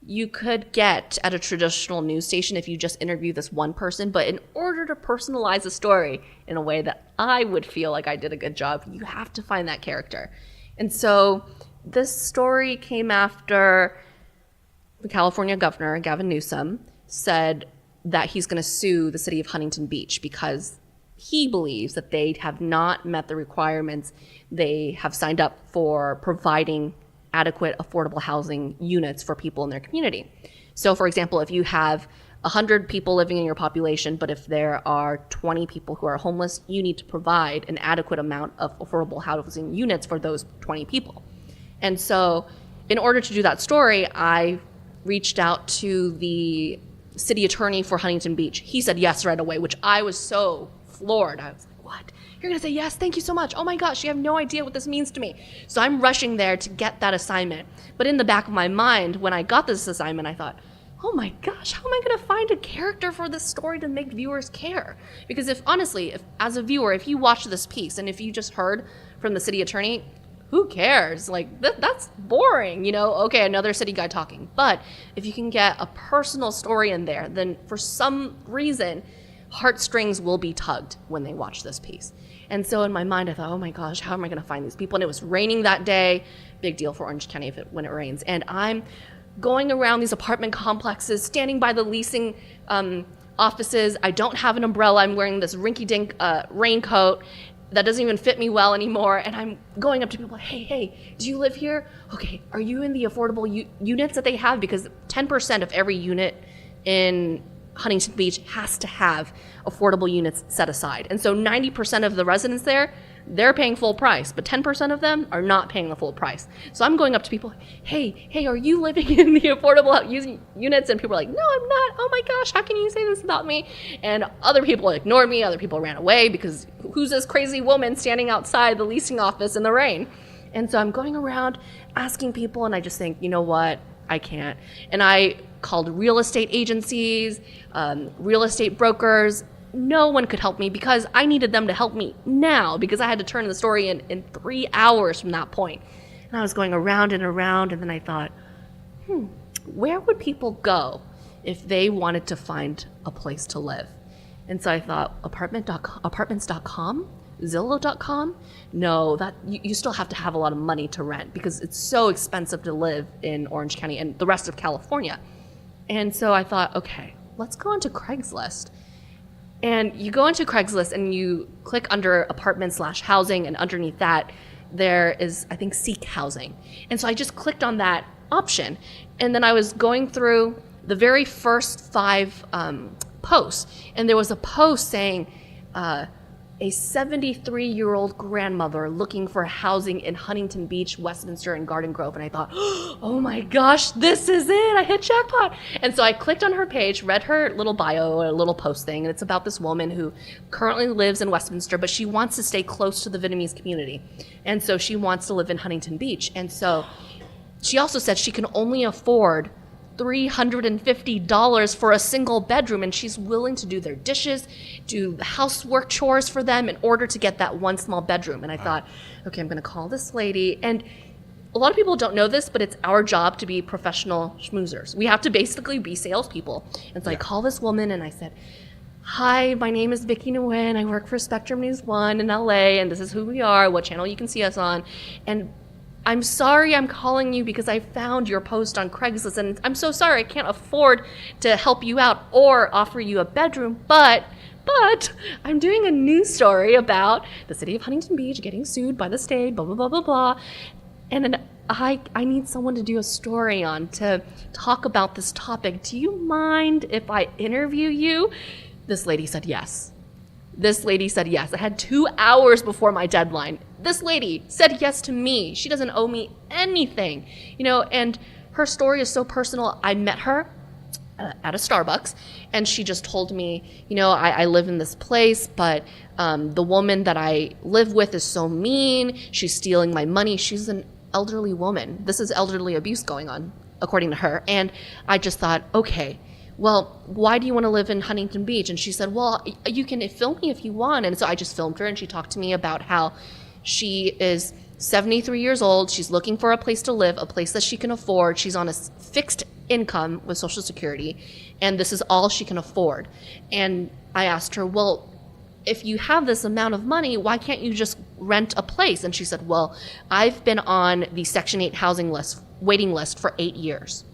you could get at a traditional news station if you just interview this one person. But in order to personalize a story in a way that I would feel like I did a good job, you have to find that character. And so this story came after the California governor, Gavin Newsom, said that he's going to sue the city of Huntington Beach because he believes that they have not met the requirements they have signed up for providing adequate affordable housing units for people in their community. So, for example, if you have 100 people living in your population, but if there are 20 people who are homeless, you need to provide an adequate amount of affordable housing units for those 20 people. And so in order to do that story, I reached out to the city attorney for Huntington Beach. He said yes right away, which I was so floored. I was like, what? You're going to say yes? Thank you so much. Oh my gosh, you have no idea what this means to me. So I'm rushing there to get that assignment. But in the back of my mind, when I got this assignment, I thought, oh my gosh, how am I going to find a character for this story to make viewers care? Because if as a viewer, if you watch this piece and if you just heard from the city attorney, who cares? Like, that's boring, you know? Okay, another city guy talking. But if you can get a personal story in there, then for some reason, heartstrings will be tugged when they watch this piece. And so in my mind, I thought, oh my gosh, how am I going to find these people? And it was raining that day. Big deal for Orange County when it rains. And I'm going around these apartment complexes, standing by the leasing offices. I don't have an umbrella. I'm wearing this rinky-dink raincoat that doesn't even fit me well anymore. And I'm going up to people, hey, do you live here? Okay, are you in the affordable units that they have? Because 10% of every unit in Huntington Beach has to have affordable units set aside. And so 90% of the residents there, they're paying full price, but 10% of them are not paying the full price. So I'm going up to people, hey, are you living in the affordable units? And people are like, no, I'm not. Oh my gosh, how can you say this about me? And other people ignored me. Other people ran away because who's this crazy woman standing outside the leasing office in the rain? And so I'm going around asking people, and I just think, you know what? I can't. And I called real estate agencies, real estate brokers. No one could help me because I needed them to help me now because I had to turn the story in 3 hours from that point. And I was going around and around, and then I thought, where would people go if they wanted to find a place to live? And so I thought, apartments.com? Zillow.com? No, that you still have to have a lot of money to rent because it's so expensive to live in Orange County and the rest of California. And so I thought, okay, let's go onto Craigslist. And you go into Craigslist and you click under apartment/housing, and underneath that there is, I think, seek housing. And so I just clicked on that option. And then I was going through the very first 5 posts, and there was a post saying, a 73-year-old grandmother looking for housing in Huntington Beach, Westminster, and Garden Grove. And I thought, oh my gosh, this is it. I hit jackpot. And so I clicked on her page, read her little bio, a little post thing, and it's about this woman who currently lives in Westminster, but she wants to stay close to the Vietnamese community. And so she wants to live in Huntington Beach. And so she also said she can only afford $350 for a single bedroom, and she's willing to do their dishes, do the housework chores for them in order to get that one small bedroom. And I thought, okay, I'm going to call this lady. And a lot of people don't know this, but it's our job to be professional schmoozers. We have to basically be salespeople. And so I call this woman and I said, hi, my name is Vicky Nguyen. I work for Spectrum News 1 in LA, and this is who we are, what channel you can see us on. And I'm sorry I'm calling you because I found your post on Craigslist, and I'm so sorry I can't afford to help you out or offer you a bedroom, but I'm doing a news story about the city of Huntington Beach getting sued by the state, blah, blah, blah, blah, blah. And I need someone to do a story on to talk about this topic. Do you mind if I interview you? This lady said yes. I had 2 hours before my deadline. This lady said yes to me. She doesn't owe me anything, and her story is so personal. I met her at a Starbucks, and she just told me, I live in this place, but the woman that I live with is so mean. She's stealing my money. She's an elderly woman. This is elderly abuse going on, according to her. And I just thought, okay, well, why do you want to live in Huntington Beach? And she said, well, you can film me if you want. And so I just filmed her, and she talked to me about how she is 73 years old. She's looking for a place to live, a place that she can afford. She's on a fixed income with Social Security, and this is all she can afford. And I asked her, well, if you have this amount of money, why can't you just rent a place? And she said, well, I've been on the Section 8 housing waiting list for 8 years.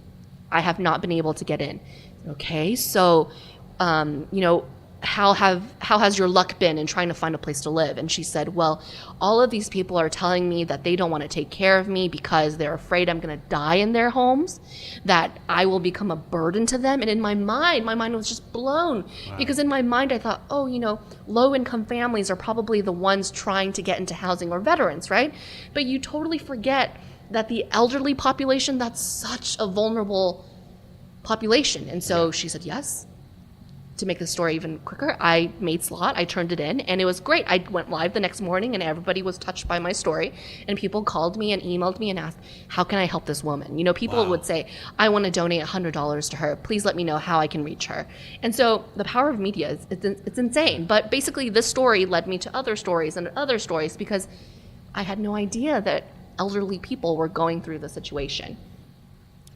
I have not been able to get in. Okay, so, how has your luck been in trying to find a place to live? And she said, well, all of these people are telling me that they don't want to take care of me because they're afraid I'm going to die in their homes, that I will become a burden to them. And in my mind was just blown. Wow. Because in my mind I thought, low-income families are probably the ones trying to get into housing, or veterans, right? But you totally forget that the elderly population, that's such a vulnerable population. And so she said yes. To make the story even quicker, I made slot, I turned it in, and it was great. I went live the next morning, and everybody was touched by my story, and people called me and emailed me and asked, how can I help this woman? People would say, I want to donate $100 to her. Please let me know how I can reach her. And so the power of media, it's insane. But basically this story led me to other stories and other stories, because I had no idea that elderly people were going through the situation.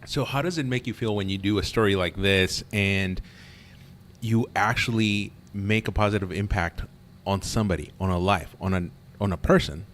So how does it make you feel when you do a story like this and you actually make a positive impact on somebody, on a life, on a person?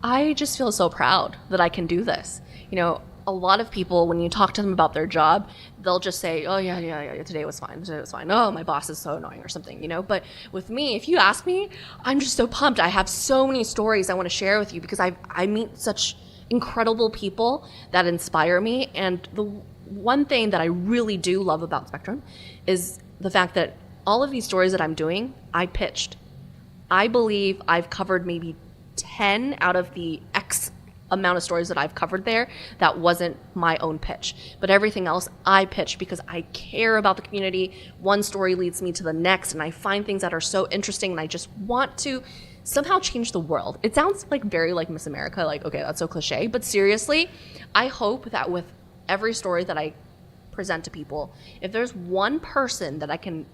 I just feel so proud that I can do this. A lot of people, when you talk to them about their job, they'll just say, oh yeah, today was fine. Oh, my boss is so annoying or something, But with me, if you ask me, I'm just so pumped. I have so many stories I want to share with you, because I meet such incredible people that inspire me. And the one thing that I really do love about Spectrum is the fact that all of these stories that I'm doing, I pitched. I believe I've covered maybe 10 out of the X amount of stories that I've covered there that wasn't my own pitch. But everything else I pitch because I care about the community. One story leads me to the next, and I find things that are so interesting, and I just want to somehow change the world. It sounds very like Miss America, okay, that's so cliche, but seriously, I hope that with every story that I present to people, if there's one person that I can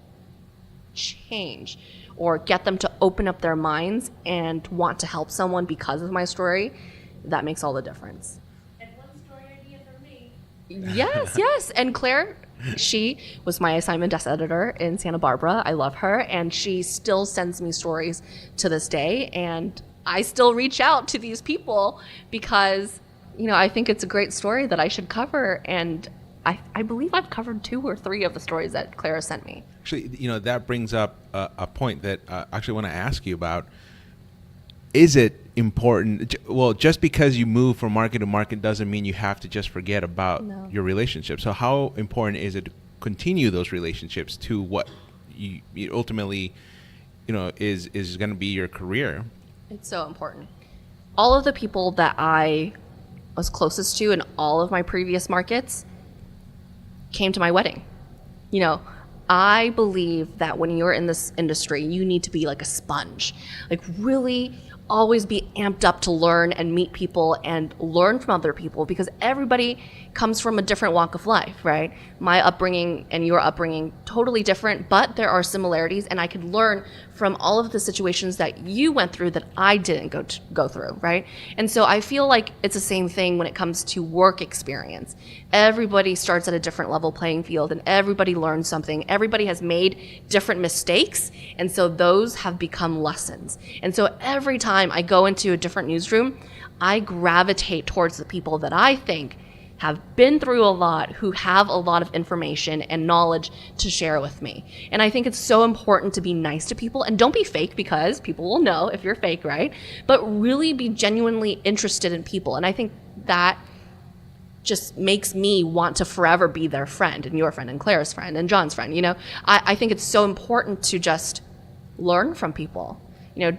change or get them to open up their minds and want to help someone because of my story, that makes all the difference. And one story idea for me. Yes. And Claire, she was my assignment desk editor in Santa Barbara. I love her, and she still sends me stories to this day, and I still reach out to these people because, I think it's a great story that I should cover, and I believe I've covered 2 or 3 of the stories that Clara sent me. Actually, that brings up a point that I actually want to ask you about. Is it important? Well, just because you move from market to market doesn't mean you have to just forget about your relationship. So how important is it to continue those relationships to what you ultimately is going to be your career. It's so important. All of the people that I was closest to in all of my previous markets came to my wedding. I believe that when you're in this industry, you need to be like a sponge, like really always be amped up to learn and meet people and learn from other people, because everybody comes from a different walk of life, right? My upbringing and your upbringing, totally different, but there are similarities, and I could learn from all of the situations that you went through that I didn't go through, right? And so I feel like it's the same thing when it comes to work experience. Everybody starts at a different level playing field, and everybody learns something. Everybody has made different mistakes, and so those have become lessons. And so every time I go into a different newsroom, I gravitate towards the people that I think have been through a lot, who have a lot of information and knowledge to share with me. And I think it's so important to be nice to people, and don't be fake, because people will know if you're fake, right? But really be genuinely interested in people. And I think that just makes me want to forever be their friend, and your friend, and Claire's friend, and John's friend. I think it's so important to just learn from people.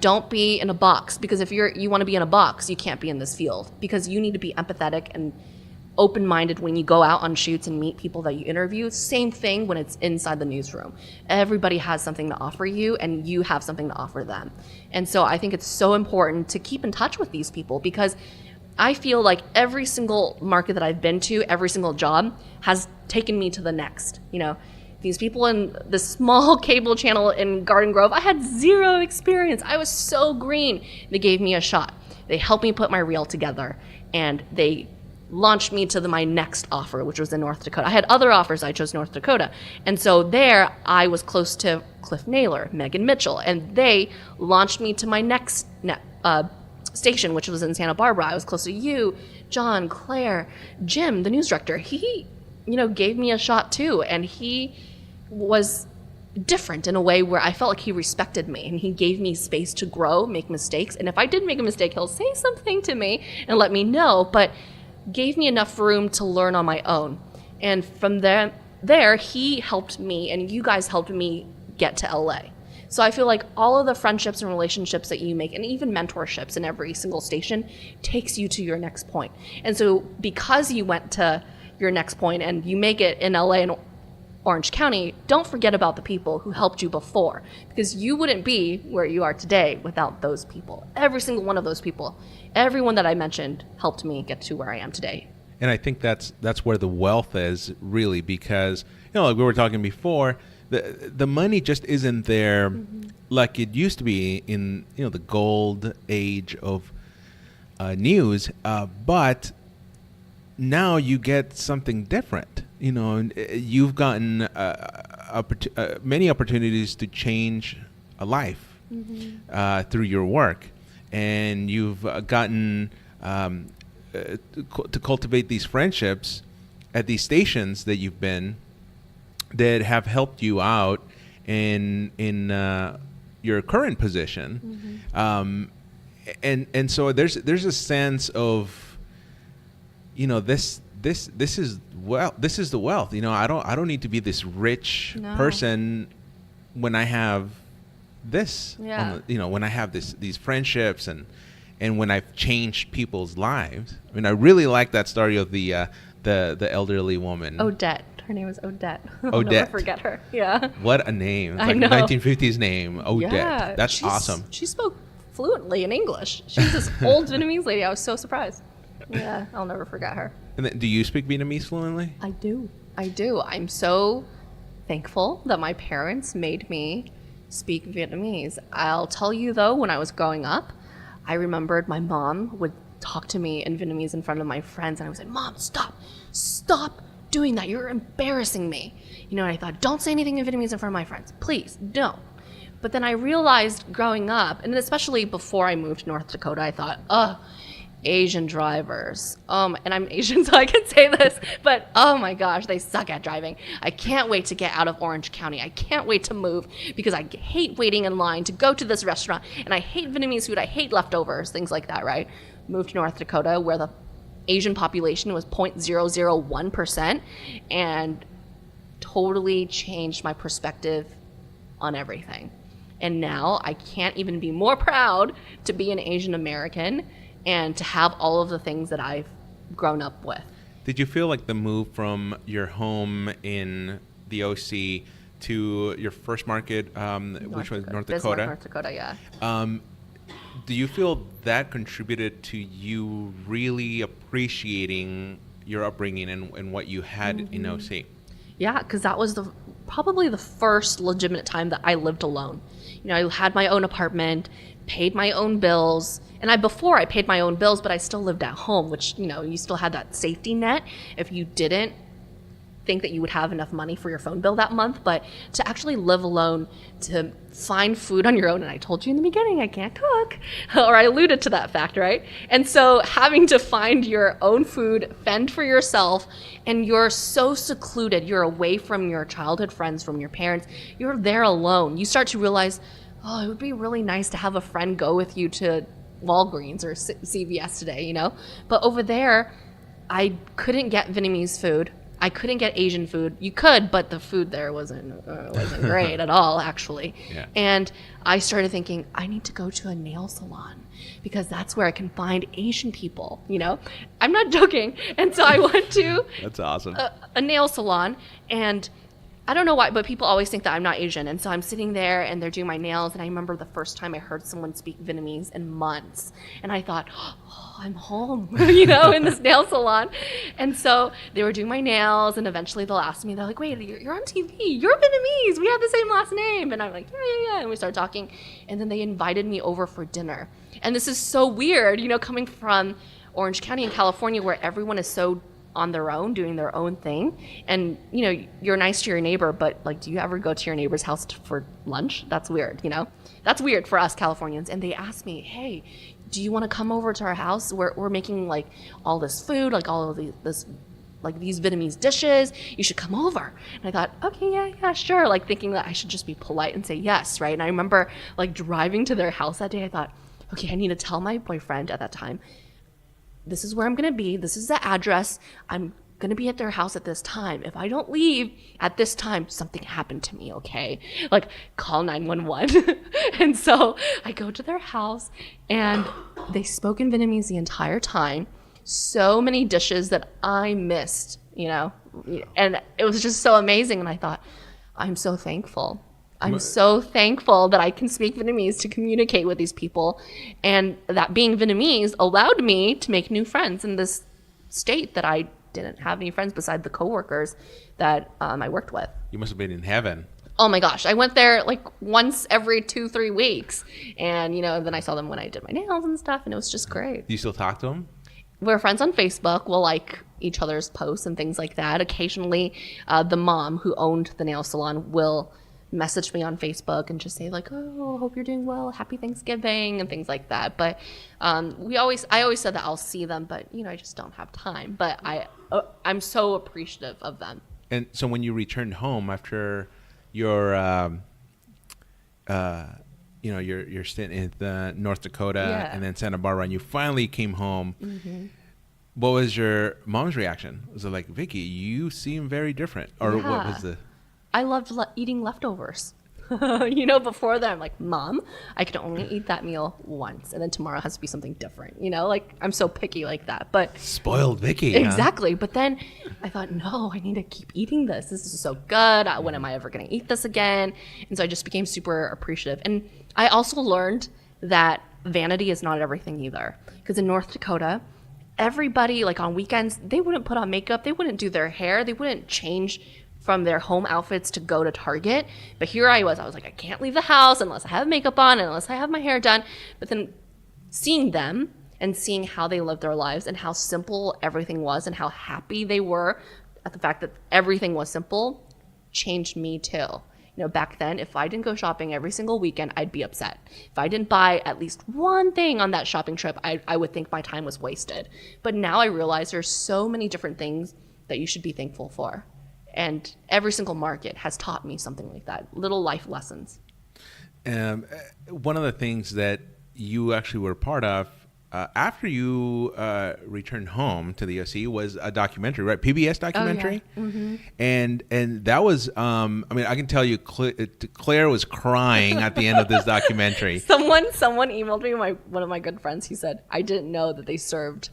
Don't be in a box, because if you want to be in a box, you can't be in this field, because you need to be empathetic and open-minded when you go out on shoots and meet people that you interview. Same thing when it's inside the newsroom. Everybody has something to offer you, and you have something to offer them. And so I think it's so important to keep in touch with these people, because I feel like every single market that I've been to, every single job has taken me to the next. These people in the small cable channel in Garden Grove, I had zero experience. I was so green. They gave me a shot. They helped me put my reel together, and they launched me to my next offer, which was in North Dakota. I had other offers. I chose North Dakota. And so there I was close to Cliff Naylor, Megan Mitchell, and they launched me to my next station, which was in Santa Barbara. I was close to you, John, Claire, Jim, the news director. He, gave me a shot too. And he was different in a way where I felt like he respected me, and he gave me space to grow, make mistakes. And if I did make a mistake, he'll say something to me and let me know, but gave me enough room to learn on my own. And from there, he helped me, and you guys helped me get to LA. So I feel like all of the friendships and relationships that you make, and even mentorships in every single station, takes you to your next point. And so because you went to your next point and you make it in LA and Orange County, don't forget about the people who helped you before, because you wouldn't be where you are today without those people. Every single one of those people, everyone that I mentioned, helped me get to where I am today. And I think that's where the wealth is, really, because like we were talking before, the money just isn't there like it used to be in the gold age of news, but now you get something different. You've gotten many opportunities to change a life through your work, and you've gotten to cultivate these friendships at these stations that you've been, that have helped you out in your current position, and so there's a sense of this is the wealth. I don't need to be this rich person when I have this. When I have these friendships and when I've changed people's lives. I really like that story of the elderly woman. Odette. Her name was Odette. I'll Odette. never forget her. Yeah. What a name. It's I like know. a 1950s name. Odette. Yeah, That's awesome. She spoke fluently in English. She was this old Vietnamese lady. I was so surprised. Yeah, I'll never forget her. And then, do you speak Vietnamese fluently? I do. I'm so thankful that my parents made me speak Vietnamese. I'll tell you though, when I was growing up, I remembered my mom would talk to me in Vietnamese in front of my friends, and I would say, "Mom, stop doing that. You're embarrassing me." And I thought, don't say anything in Vietnamese in front of my friends. Please, don't. But then I realized growing up, and especially before I moved to North Dakota, I thought, Asian drivers. And I'm Asian, so I can say this, but oh my gosh, they suck at driving. I can't wait to get out of Orange County. I can't wait to move, because I hate waiting in line to go to this restaurant, and I hate Vietnamese food. I hate leftovers, things like that, right? Moved to North Dakota, where the Asian population was 0.001%, and totally changed my perspective on everything. And now I can't even be more proud to be an Asian American and to have all of the things that I've grown up with. Did you feel like the move from your home in the OC to your first market, which was North Bismarck, Dakota? North Dakota, yeah. Do you feel that contributed to you really appreciating your upbringing and what you had in OC? Yeah, because that was probably the first legitimate time that I lived alone. You know, I had my own apartment, paid my own bills, and before I paid my own bills, but I still lived at home, which, you know, you still had that safety net if you didn't think that you would have enough money for your phone bill that month. But to actually live alone, to find food on your own, and I told you in the beginning I can't cook, or I alluded to that fact, right? And so having to find your own food, fend for yourself, and you're so secluded, you're away from your childhood friends, from your parents, you're there alone. You start to realize, oh, it would be really nice to have a friend go with you to Walgreens or CVS today, you know? But over there, I couldn't get Vietnamese food. I couldn't get Asian food. You could, but the food there wasn't great at all, actually. Yeah. And I started thinking, I need to go to a nail salon because that's where I can find Asian people, you know? I'm not joking. And so I went to That's awesome. a nail salon, and I don't know why, but people always think that I'm not Asian. And so I'm sitting there and they're doing my nails. And I remember the first time I heard someone speak Vietnamese in months. And I thought, oh, I'm home, you know, in this nail salon. And so they were doing my nails. And eventually they'll ask me, they're like, wait, you're on TV. You're Vietnamese. We have the same last name. And I'm like, yeah. And we started talking. And then they invited me over for dinner. And this is so weird, you know, coming from Orange County in California where everyone is so on their own, doing their own thing. And, you know, you're nice to your neighbor, but like, do you ever go to your neighbor's house for lunch? That's weird, you know? That's weird for us Californians. And they asked me, hey, do you want to come over to our house? We're making like all this food, like all of these Vietnamese dishes. You should come over. And I thought, okay, yeah, sure. Like thinking that I should just be polite and say yes, right? And I remember like driving to their house that day. I thought, okay, I need to tell my boyfriend at that time, this is where I'm going to be. This is the address. I'm going to be at their house at this time. If I don't leave at this time, something happened to me, okay? Like, call 911. And so I go to their house, and they spoke in Vietnamese the entire time. So many dishes that I missed, you know? And it was just so amazing. And I thought, I'm so thankful. I'm so thankful that I can speak Vietnamese to communicate with these people, and that being Vietnamese allowed me to make new friends in this state that I didn't have any friends beside the coworkers that I worked with. You must have been in heaven. Oh my gosh. I went there like once every 2-3 weeks, and, you know, then I saw them when I did my nails and stuff, and it was just great. Do you still talk to them? We're friends on Facebook. We'll like each other's posts and things like that. Occasionally, the mom who owned the nail salon will message me on Facebook and just say like, oh, hope you're doing well, happy Thanksgiving, and things like that. But I always said that I'll see them, but, you know, I just don't have time. But I'm so appreciative of them. And so when you returned home after your your stint in North Dakota and then Santa Barbara, and you finally came home, what was your mom's reaction? Was it like, Vicky, you seem very different? Or what was the... I loved eating leftovers. You know, before that, I'm like, Mom, I can only eat that meal once, and then tomorrow has to be something different. You know, like, I'm so picky like that. But spoiled Vicky. Exactly. Huh? But then I thought, no, I need to keep eating this. This is so good. When am I ever going to eat this again? And so I just became super appreciative. And I also learned that vanity is not everything either. Because in North Dakota, everybody, like on weekends, they wouldn't put on makeup. They wouldn't do their hair. They wouldn't change from their home outfits to go to Target. But here I was like, I can't leave the house unless I have makeup on and unless I have my hair done. But then seeing them and seeing how they lived their lives and how simple everything was and how happy they were at the fact that everything was simple changed me too. You know, back then, if I didn't go shopping every single weekend, I'd be upset. If I didn't buy at least one thing on that shopping trip, I would think my time was wasted. But now I realize there's so many different things that you should be thankful for. And every single market has taught me something like that, little life lessons. One of the things that you actually were part of after you returned home to the OC was a documentary, right? PBS documentary. Oh, yeah. Mm-hmm. And that was, I mean, I can tell you, Claire was crying at the end of this documentary. Someone emailed me, one of my good friends. He said, I didn't know that they served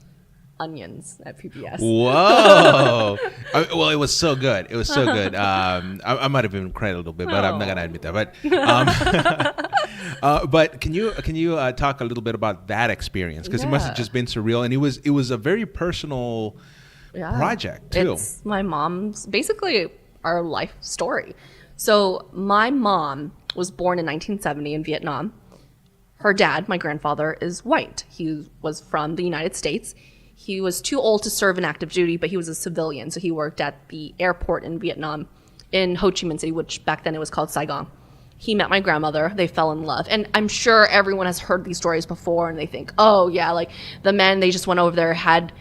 onions at PBS. Whoa! Well, it was so good. It was so good. I might have even cried a little bit, but I'm not gonna admit that. But can you talk a little bit about that experience? Because it must have just been surreal, and it was a very personal project too. It's my mom's, basically our life story. So my mom was born in 1970 in Vietnam. Her dad, my grandfather, is white. He was from the United States. He was too old to serve in active duty, but he was a civilian. So he worked at the airport in Vietnam, in Ho Chi Minh City, which back then it was called Saigon. He met my grandmother. They fell in love. And I'm sure everyone has heard these stories before, and they think, oh, yeah, like the men, they just went over there, had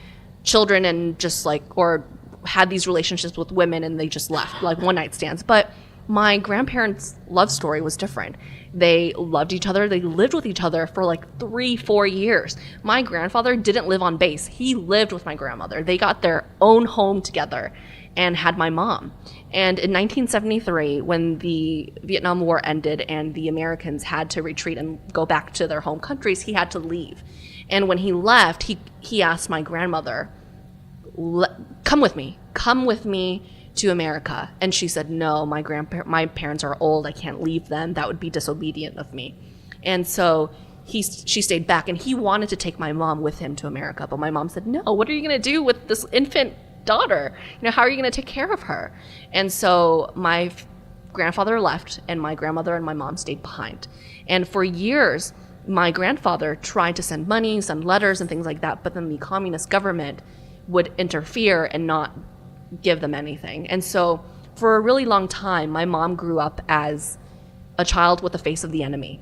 children, and just like, or had these relationships with women, and they just left, like one night stands. But my grandparents' love story was different. They loved each other. They lived with each other for like 3-4 years. My grandfather didn't live on base. He lived with my grandmother. They got their own home together and had my mom. And in 1973, when the Vietnam War ended and the Americans had to retreat and go back to their home countries, he had to leave. And when he left, he asked my grandmother, come with me to America. And she said, no, my parents are old. I can't leave them. That would be disobedient of me. And so she stayed back, and he wanted to take my mom with him to America. But my mom said, no, what are you going to do with this infant daughter? How are you going to take care of her? And so my grandfather left, and my grandmother and my mom stayed behind. And for years, my grandfather tried to send money, send letters and things like that. But then the communist government would interfere and not give them anything. And so for a really long time, my mom grew up as a child with the face of the enemy.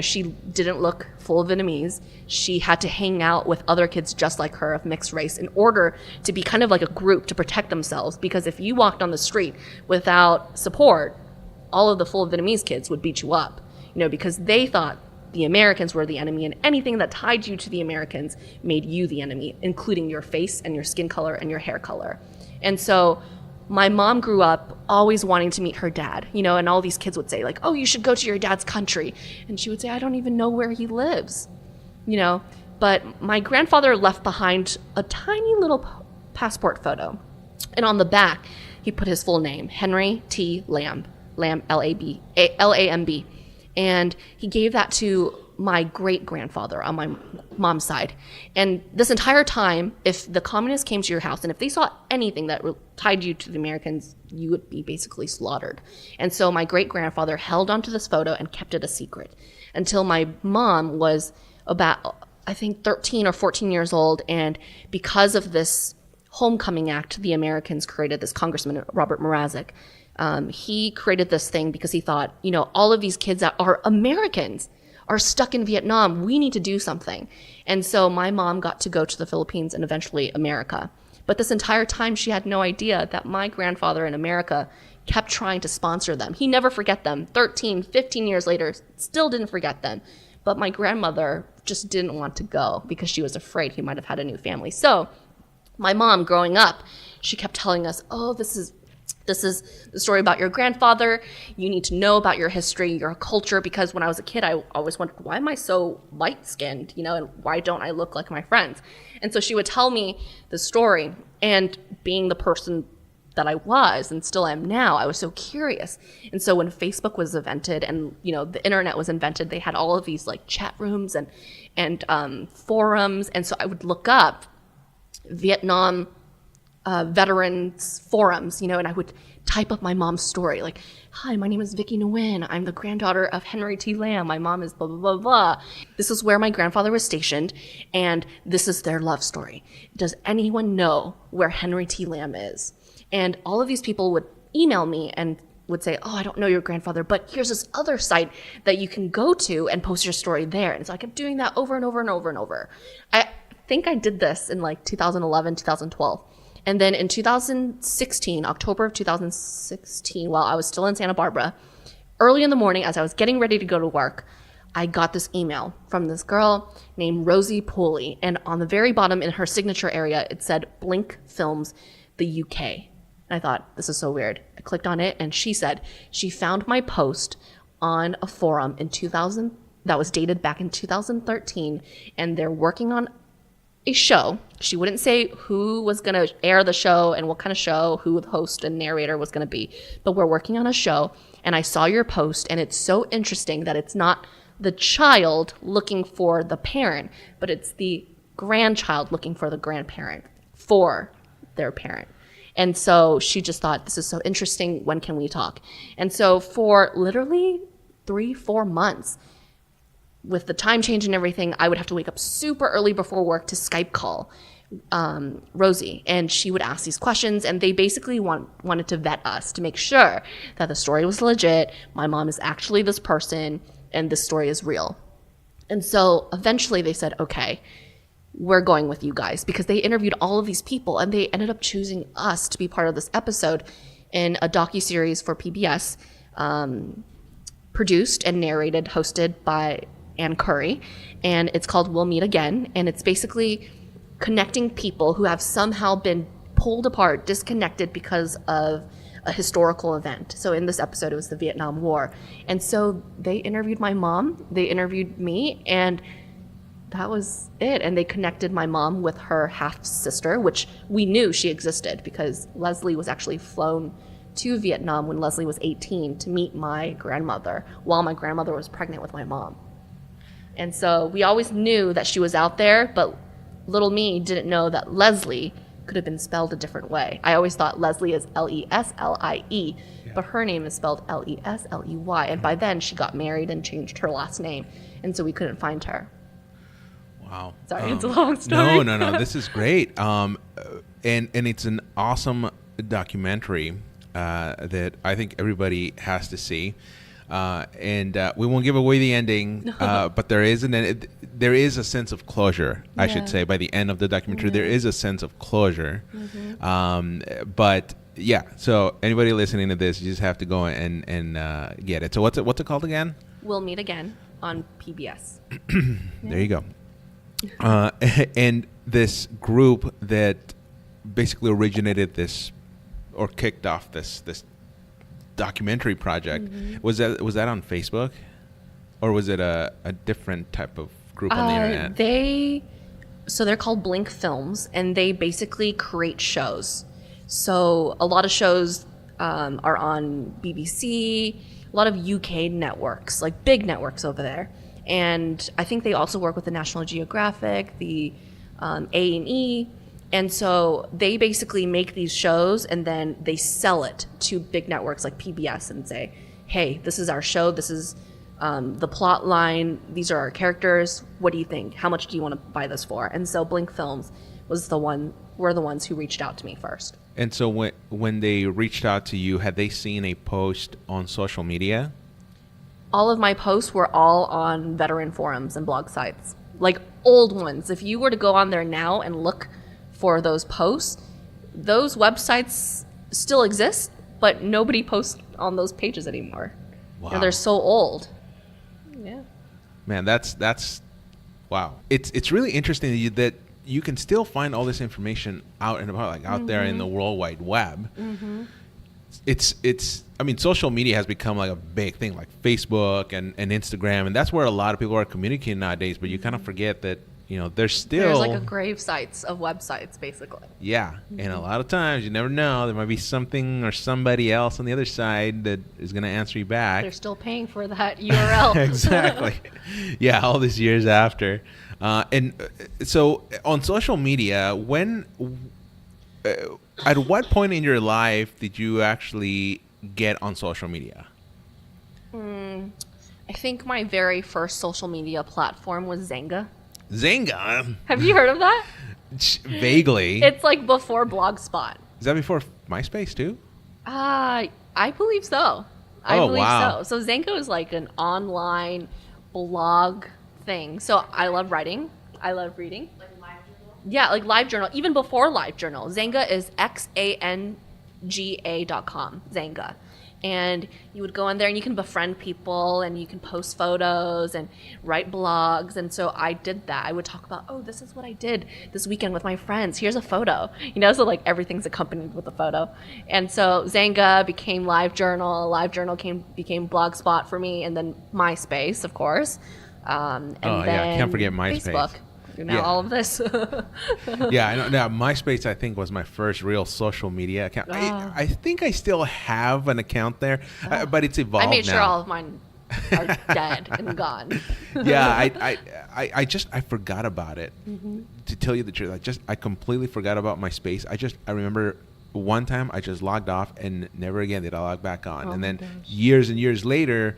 She didn't look full Vietnamese. She had to hang out with other kids just like her of mixed race in order to be kind of like a group to protect themselves. Because if you walked on the street without support, all of the full Vietnamese kids would beat you up, because they thought the Americans were the enemy, and anything that tied you to the Americans made you the enemy, including your face and your skin color and your hair color. And so my mom grew up always wanting to meet her dad, and all these kids would say like, oh, you should go to your dad's country. And she would say, I don't even know where he lives, But my grandfather left behind a tiny little passport photo. And on the back, he put his full name, Henry T. Lamb, Lamb. And he gave that to my great-grandfather on my mom's side. And this entire time, if the communists came to your house and if they saw anything that tied you to the Americans, you would be basically slaughtered. And so my great-grandfather held onto this photo and kept it a secret until my mom was about, I think, 13 or 14 years old. And because of this Homecoming Act, the Americans created this Congressman, Robert Mrazek. He created this thing because he thought, all of these kids that are Americans are stuck in Vietnam. We need to do something. And so my mom got to go to the Philippines and eventually America. But this entire time, she had no idea that my grandfather in America kept trying to sponsor them. He never forget them. 13, 15 years later, still didn't forget them. But my grandmother just didn't want to go because she was afraid he might have had a new family. So my mom, growing up, she kept telling us, oh, this is the story about your grandfather. You need to know about your history, your culture, because when I was a kid, I always wondered, why am I so light-skinned, and why don't I look like my friends? And so she would tell me the story, and being the person that I was and still am now, I was so curious. And so when Facebook was invented and, the internet was invented, they had all of these like chat rooms and forums. And so I would look up Vietnam veterans forums, and I would type up my mom's story, like, hi, my name is Vicky Nguyen. I'm the granddaughter of Henry T. Lamb. My mom is blah, blah, blah, blah. This is where my grandfather was stationed, and this is their love story. Does anyone know where Henry T. Lamb is? And all of these people would email me and would say, oh, I don't know your grandfather, but here's this other site that you can go to and post your story there. And so I kept doing that over and over and over and over. I think I did this in like 2011, 2012. And then in 2016, October of 2016, while I was still in Santa Barbara, early in the morning as I was getting ready to go to work, I got this email from this girl named Rosie Pooley. And on the very bottom in her signature area, it said Blink Films, the UK. And I thought, this is so weird. I clicked on it and she said she found my post on a forum in 2000 that was dated back in 2013. And they're working on a show. She wouldn't say who was going to air the show and what kind of show, who the host and narrator was going to be. But we're working on a show. And I saw your post and it's so interesting that it's not the child looking for the parent, but it's the grandchild looking for the grandparent for their parent. And so she just thought, this is so interesting. When can we talk? And so for literally 3-4 months, with the time change and everything, I would have to wake up super early before work to Skype call Rosie, and she would ask these questions, and they basically wanted to vet us to make sure that the story was legit, my mom is actually this person, and this story is real. And so eventually they said, okay, we're going with you guys, because they interviewed all of these people and they ended up choosing us to be part of this episode in a docuseries for PBS, produced and narrated, hosted by Ann Curry, and it's called We'll Meet Again, and it's basically connecting people who have somehow been pulled apart, disconnected because of a historical event. So in this episode, it was the Vietnam War. And so they interviewed my mom, they interviewed me, and that was it. And they connected my mom with her half-sister, which we knew she existed because Leslie was actually flown to Vietnam when Leslie was 18 to meet my grandmother while my grandmother was pregnant with my mom. And so we always knew that she was out there, but little me didn't know that Leslie could have been spelled a different way. I always thought Leslie is Leslie, but her name is spelled Lesley. And by then she got married and changed her last name. And so we couldn't find her. Wow. Sorry, it's a long story. No. This is great. And it's an awesome documentary that I think everybody has to see. And we won't give away the ending, but there is a sense of closure, I should say, by the end of the documentary. There is a sense of closure. But yeah, so anybody listening to this, you just have to go and get it. So what's it called again? We'll Meet Again on PBS. There you go. And this group that basically originated this or kicked off this documentary project, was that on Facebook, or was it a different type of group on the internet? They're called Blink Films, and they basically create shows. So a lot of shows are on BBC, a lot of UK networks, like big networks over there. And I think they also work with the National Geographic, the A&E. And so they basically make these shows and then they sell it to big networks like PBS and say, hey, this is our show. This is the plot line. These are our characters. What do you think? How much do you want to buy this for? And so Blink Films were the ones who reached out to me first. And so when they reached out to you, had they seen a post on social media? All of my posts were all on veteran forums and blog sites, like old ones. If you were to go on there now and look for those posts, those websites still exist, but nobody posts on those pages anymore. Wow. You know, they're so old. Yeah. Man, that's wow. It's really interesting that you can still find all this information out and about, like out there in the World Wide Web. It's I mean, social media has become like a big thing, like Facebook and Instagram, and that's where a lot of people are communicating nowadays, but you kind of forget that, you know, there's like a grave sites of websites, basically. Yeah. And a lot of times you never know, there might be something or somebody else on the other side that is going to answer you back. They're still paying for that URL. Exactly. Yeah, all these years after. So on social media, at what point in your life did you actually get on social media? I think my very first social media platform was Zanga. Zanga? Have you heard of that? Vaguely. It's like before Blogspot. Is that before MySpace too? I believe so. Wow. So Zanga is like an online blog thing. So I love writing. I love reading. Like LiveJournal? Yeah, like LiveJournal. Even before LiveJournal. Zanga is XANGA.com. Zanga. And you would go on there and you can befriend people and you can post photos and write blogs. And so I did that. I would talk about, oh, this is what I did this weekend with my friends. Here's a photo. So like everything's accompanied with a photo. And so Zanga became LiveJournal. LiveJournal became Blogspot for me, and then MySpace, of course. And then can't forget MySpace. Facebook. All of this. Yeah, I know. Now, MySpace, I think, was my first real social media account. I think I still have an account there, but it's evolved now. I made sure all of mine are dead and gone. Yeah, I forgot about it. To tell you the truth, I completely forgot about MySpace. I remember one time I just logged off and never again did I log back on. And then years and years later,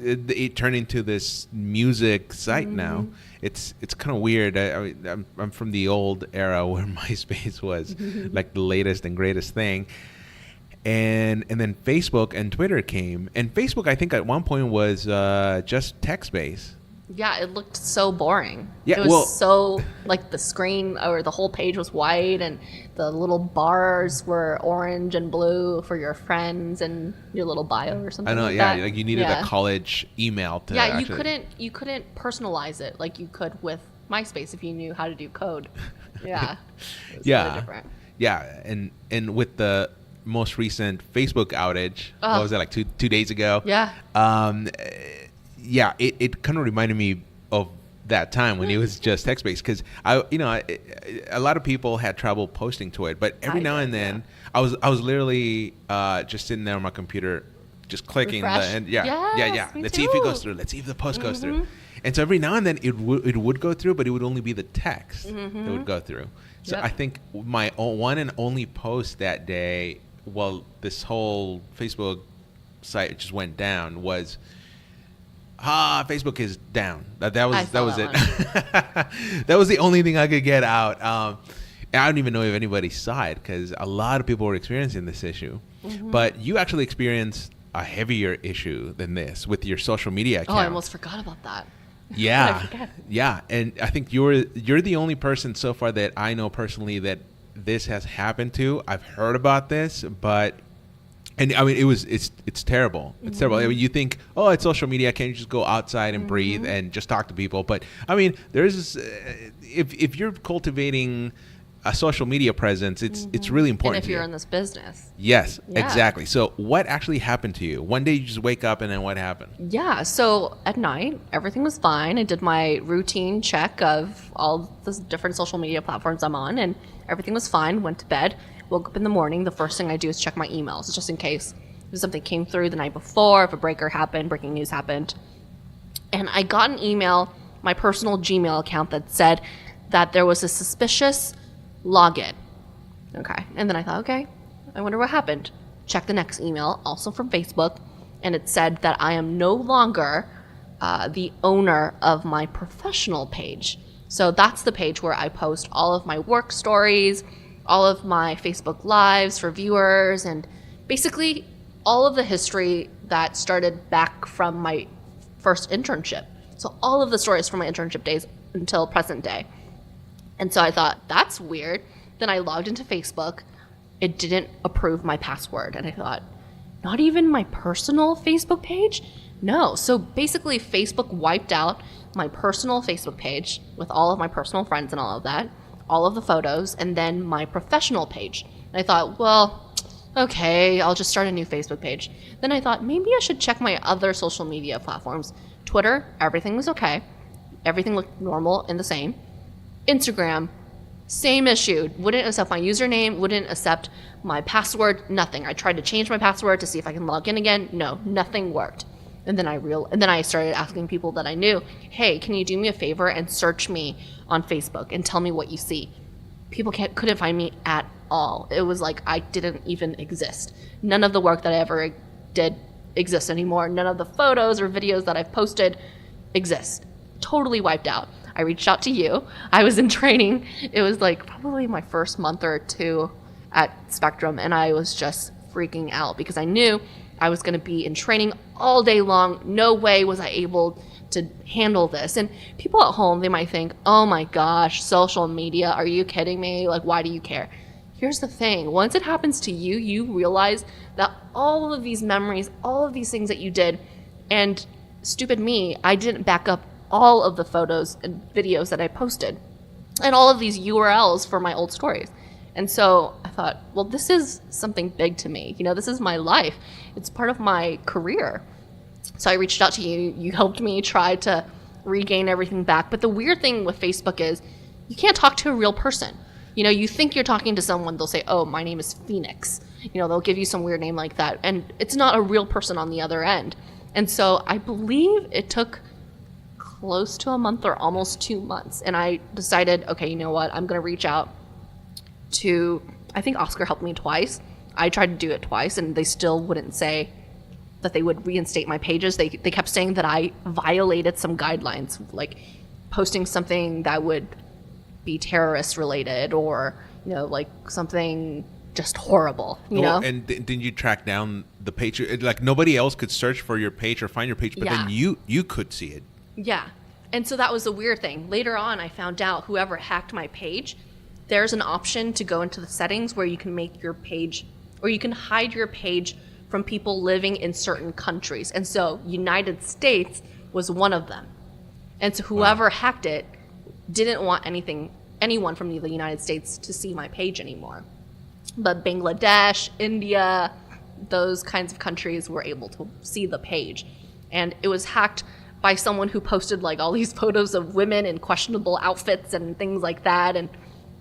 it turned into this music site now. It's kind of weird. I'm from the old era where MySpace was like the latest and greatest thing. And then Facebook and Twitter came. And Facebook, I think at one point was just text-based. Yeah, it looked so boring. Yeah, it was so, like, the screen or the whole page was white and the little bars were orange and blue for your friends and your little bio or something. I know, like that. Like you needed a college email to you couldn't personalize it like you could with MySpace if you knew how to do code. Yeah. Really different. Yeah, and with the most recent Facebook outage, what was that, like two days ago? Yeah. It kind of reminded me of that time when it was just text-based, because a lot of people had trouble posting to it, but every now and then I was literally just sitting there on my computer, just clicking let's see if it goes through, let's see if the post goes through, and so every now and then it would go through, but it would only be the text that would go through. So I think my one and only post that day, while this whole Facebook site just went down, was Facebook is down. That was it. That was the only thing I could get out. I don't even know if anybody saw it, because a lot of people were experiencing this issue. But you actually experienced a heavier issue than this with your social media account. Oh, I almost forgot about that. Yeah, and I think you're the only person so far that I know personally that this has happened to. I've heard about this, but. And I mean, it's terrible. It's terrible. I mean, you think, oh, it's social media. Can't you just go outside and breathe and just talk to people? But I mean, there's if you're cultivating a social media presence, it's really important. And if you're in this business. Yes, exactly. So what actually happened to you? One day you just wake up, and then what happened? Yeah. So at night, everything was fine. I did my routine check of all the different social media platforms I'm on, and everything was fine. Went to bed. Woke up in the morning, the first thing I do is check my emails, just in case if something came through the night before, if a breaking news happened. And I got an email, my personal Gmail account, that said that there was a suspicious login. Okay. And then I thought, okay, I wonder what happened. Check the next email, also from Facebook, and it said that I am no longer the owner of my professional page. So that's the page where I post all of my work stories, all of my Facebook Lives for viewers, and basically all of the history that started back from my first internship. So all of the stories from my internship days until present day. And so I thought, that's weird. Then I logged into Facebook. It didn't approve my password. And I thought, not even my personal Facebook page? No. So basically Facebook wiped out my personal Facebook page with all of my personal friends and all of that, all of the photos, and then my professional page. And I thought, well, okay, I'll just start a new Facebook page. Then I thought, maybe I should check my other social media platforms. Twitter, everything was okay. Everything looked normal and the same. Instagram, same issue. Wouldn't accept my username, wouldn't accept my password, nothing. I tried to change my password to see if I can log in again. No, nothing worked. And then I started asking people that I knew, hey, can you do me a favor and search me on Facebook and tell me what you see? People couldn't find me at all. It was like I didn't even exist. None of the work that I ever did exists anymore. None of the photos or videos that I've posted exist. Totally wiped out. I reached out to you. I was in training. It was like probably my first month or two at Spectrum, and I was just freaking out because I knew I was going to be in training all day long. No way was I able to handle this. And people at home, they might think, oh my gosh, social media, are you kidding me? Like, why do you care? here's the thing. Once it happens to you, you realize that all of these memories, all of these things that you did, and stupid me, I didn't back up all of the photos and videos that I posted and all of these URLs for my old stories. And so I thought, well, this is something big to me. You know, this is my life. It's part of my career. So I reached out to you. You helped me try to regain everything back. But the weird thing with Facebook is you can't talk to a real person. You know, you think you're talking to someone, they'll say, oh, my name is Phoenix. You know, they'll give you some weird name like that. And it's not a real person on the other end. And so I believe it took close to a month or almost 2 months. And I decided, okay, you know what? I'm going to reach out to, I think Oscar helped me twice. I tried to do it twice and they still wouldn't say that they would reinstate my pages. They kept saying that I violated some guidelines, like posting something that would be terrorist related or, you know, like something just horrible, you know? And didn't you track down the page? Like nobody else could search for your page or find your page, but then you could see it. Yeah. And so that was the weird thing. Later on, I found out whoever hacked my page, there's an option to go into the settings where you can make your page, or you can hide your page from people living in certain countries. And so United States was one of them. And so whoever hacked it didn't want anyone from the United States to see my page anymore. But Bangladesh, India, those kinds of countries were able to see the page. And it was hacked by someone who posted like all these photos of women in questionable outfits and things like that. And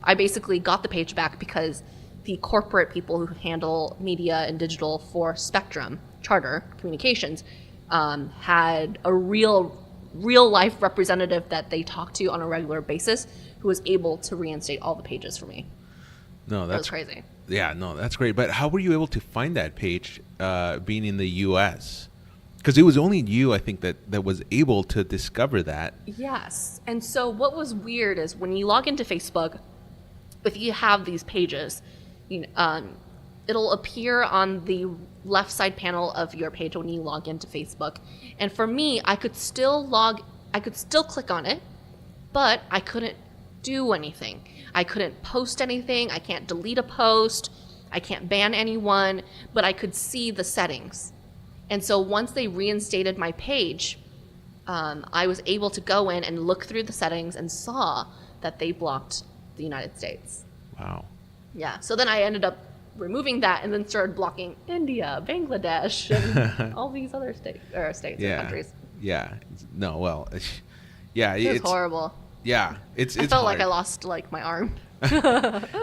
I basically got the page back because the corporate people who handle media and digital for Spectrum Charter Communications had a real life representative that they talked to on a regular basis who was able to reinstate all the pages for me. No, that was crazy. Yeah, no, that's great. But how were you able to find that page being in the U.S.? Because it was only you, I think, that was able to discover that. Yes. And so what was weird is when you log into Facebook, if you have these pages, it'll appear on the left side panel of your page when you log into Facebook. And for me, I could still click on it, but I couldn't do anything. I couldn't post anything. I can't delete a post. I can't ban anyone, but I could see the settings. And so once they reinstated my page, I was able to go in and look through the settings and saw that they blocked the United States. Wow. Yeah. So then I ended up removing that and then started blocking India, Bangladesh, and all these other states and countries. Yeah. No, well, yeah. It's horrible. Yeah. It's I felt like I lost like my arm.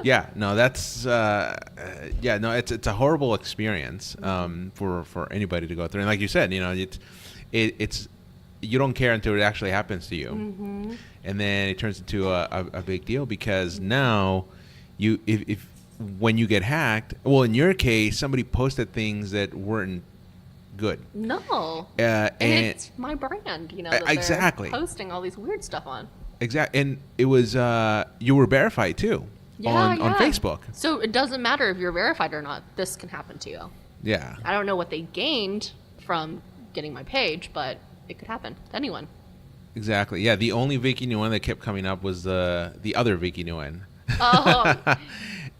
Yeah. No, that's it's a horrible experience for anybody to go through. And like you said, it's you don't care until it actually happens to you. Mm-hmm. And then it turns into a big deal because now if when you get hacked, well, in your case, somebody posted things that weren't good. No. And it's my brand, that exactly. They're posting all these weird stuff on. Exactly. And it was, you were verified too on Facebook. So it doesn't matter if you're verified or not. This can happen to you. Yeah. I don't know what they gained from getting my page, but it could happen to anyone. Exactly. Yeah. The only Vicky Nguyen that kept coming up was the other Vicky Nguyen. Oh,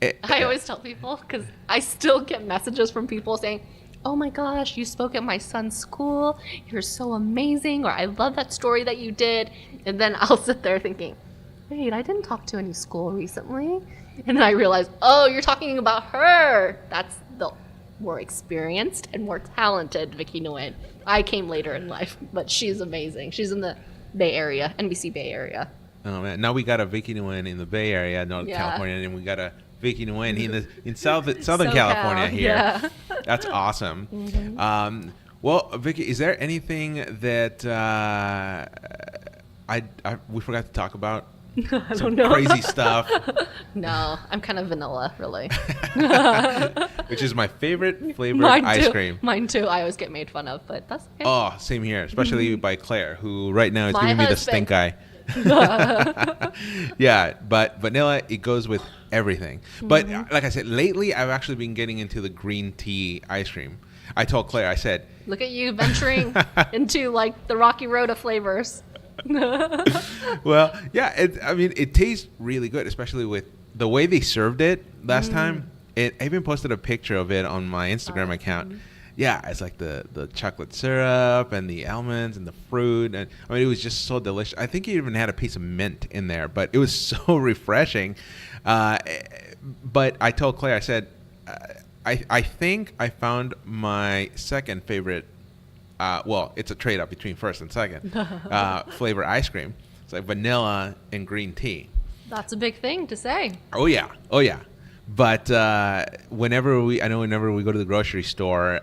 I always tell people because I still get messages from people saying, oh my gosh, you spoke at my son's school. You're so amazing. Or I love that story that you did. And then I'll sit there thinking, wait, I didn't talk to any school recently. And then I realize, oh, you're talking about her. That's the more experienced and more talented Vicky Nguyen. I came later in life, but she's amazing. She's in the Bay Area, NBC Bay Area. Oh man! Now we got a Vicky Nguyen in the Bay Area, Northern California, and we got a Vicky Nguyen in Southern California here. Yeah. That's awesome. Mm-hmm. Well, Vicky, is there anything that we forgot to talk about? I don't know. Crazy stuff. No, I'm kind of vanilla, really. Which is my favorite flavored ice cream. Mine too. I always get made fun of, but that's okay. Oh, same here, especially by Claire, who right now is giving me the stink eye. Yeah, but vanilla, it goes with everything. But like I said, lately I've actually been getting into the green tea ice cream. I told Claire, I said, look at you venturing into like the rocky road of flavors. Well, yeah, it tastes really good, especially with the way they served it last time, I even posted a picture of it on my Instagram account. Yeah, it's like the chocolate syrup and the almonds and the fruit, and I mean it was just so delicious. I think it even had a piece of mint in there, but it was so refreshing. But I told Claire, I said, I think I found my second favorite. Well, it's a trade up between first and second flavor ice cream. It's like vanilla and green tea. That's a big thing to say. Oh yeah. But whenever we go to the grocery store,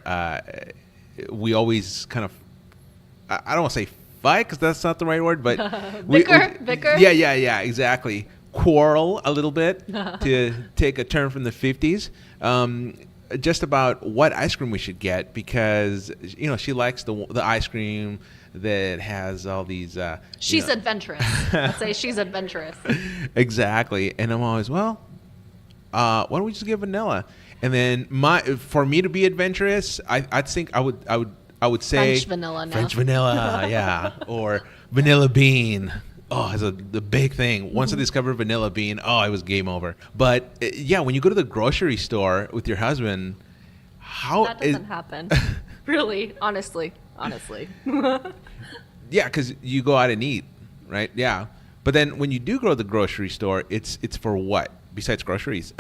we always kind of, I don't want to say fight because that's not the right word, but bicker. Yeah, exactly. Quarrel a little bit to take a turn from the 50s. Just about what ice cream we should get because she likes the ice cream that has all these. She's adventurous. Let's say she's adventurous. Exactly, and I'm always why don't we just get vanilla? And then for me to be adventurous, I think I would say French vanilla now. French vanilla, yeah, or vanilla bean. Oh, it's the big thing. Once I discovered vanilla bean, it was game over. But yeah, when you go to the grocery store with your husband, that doesn't happen. Really, honestly. Yeah, because you go out and eat, right? Yeah, but then when you do go to the grocery store, it's for what? Besides groceries,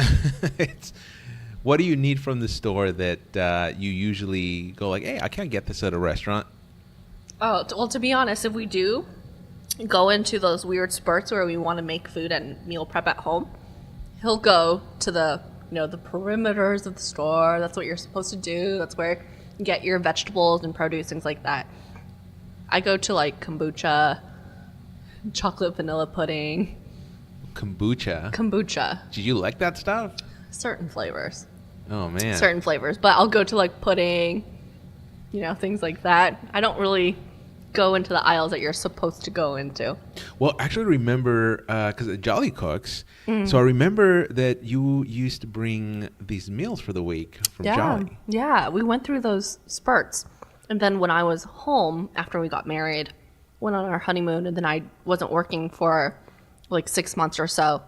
what do you need from the store that you usually go like, hey, I can't get this at a restaurant? Oh, well, to be honest, if we do go into those weird spurts where we want to make food and meal prep at home, he'll go to the perimeters of the store. That's what you're supposed to do. That's where you get your vegetables and produce, things like that. I go to like kombucha, chocolate vanilla pudding. Kombucha. Do you like that stuff? Certain flavors. Oh man. Certain flavors, but I'll go to like pudding, things like that. I don't really go into the aisles that you're supposed to go into. Well, actually remember, because at Jolly Cooks, so I remember that you used to bring these meals for the week from Jolly. Yeah, we went through those spurts. And then when I was home after we got married, went on our honeymoon, and then I wasn't working for like 6 months or so,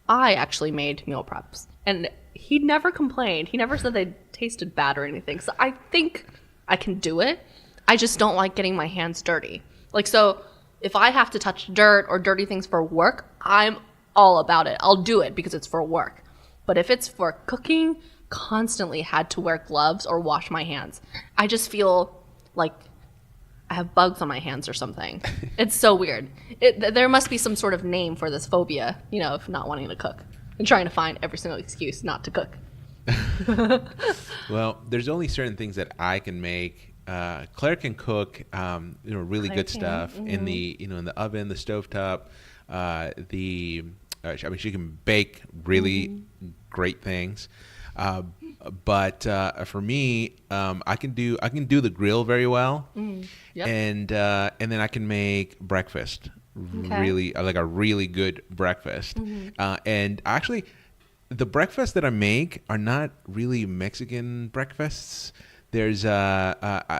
I actually made meal preps. And he never complained. He never said they tasted bad or anything. So I think I can do it. I just don't like getting my hands dirty. Like, so if I have to touch dirt or dirty things for work, I'm all about it. I'll do it because it's for work. But if it's for cooking, constantly had to wear gloves or wash my hands. I just feel like I have bugs on my hands or something. It's so weird. There must be some sort of name for this phobia, of not wanting to cook and trying to find every single excuse not to cook. Well, there's only certain things that I can make. Claire can cook, really good stuff in the, in the oven, the stovetop. She can bake really great things. But for me, I can do the grill very well, Yep. and then I can make breakfast really like a really good breakfast. And actually, the breakfasts that I make are not really Mexican breakfasts. There's everything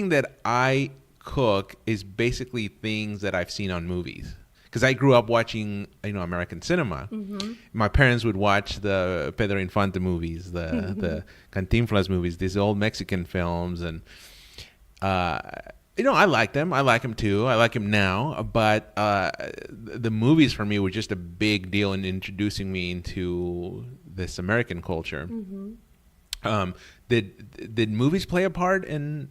that I cook is basically things that I've seen on movies. Because I grew up watching, American cinema. My parents would watch the Pedro Infante movies, the Cantinflas movies, these old Mexican films, and I like them. I like them too. I like them now. But the movies for me were just a big deal in introducing me into this American culture. Did movies play a part in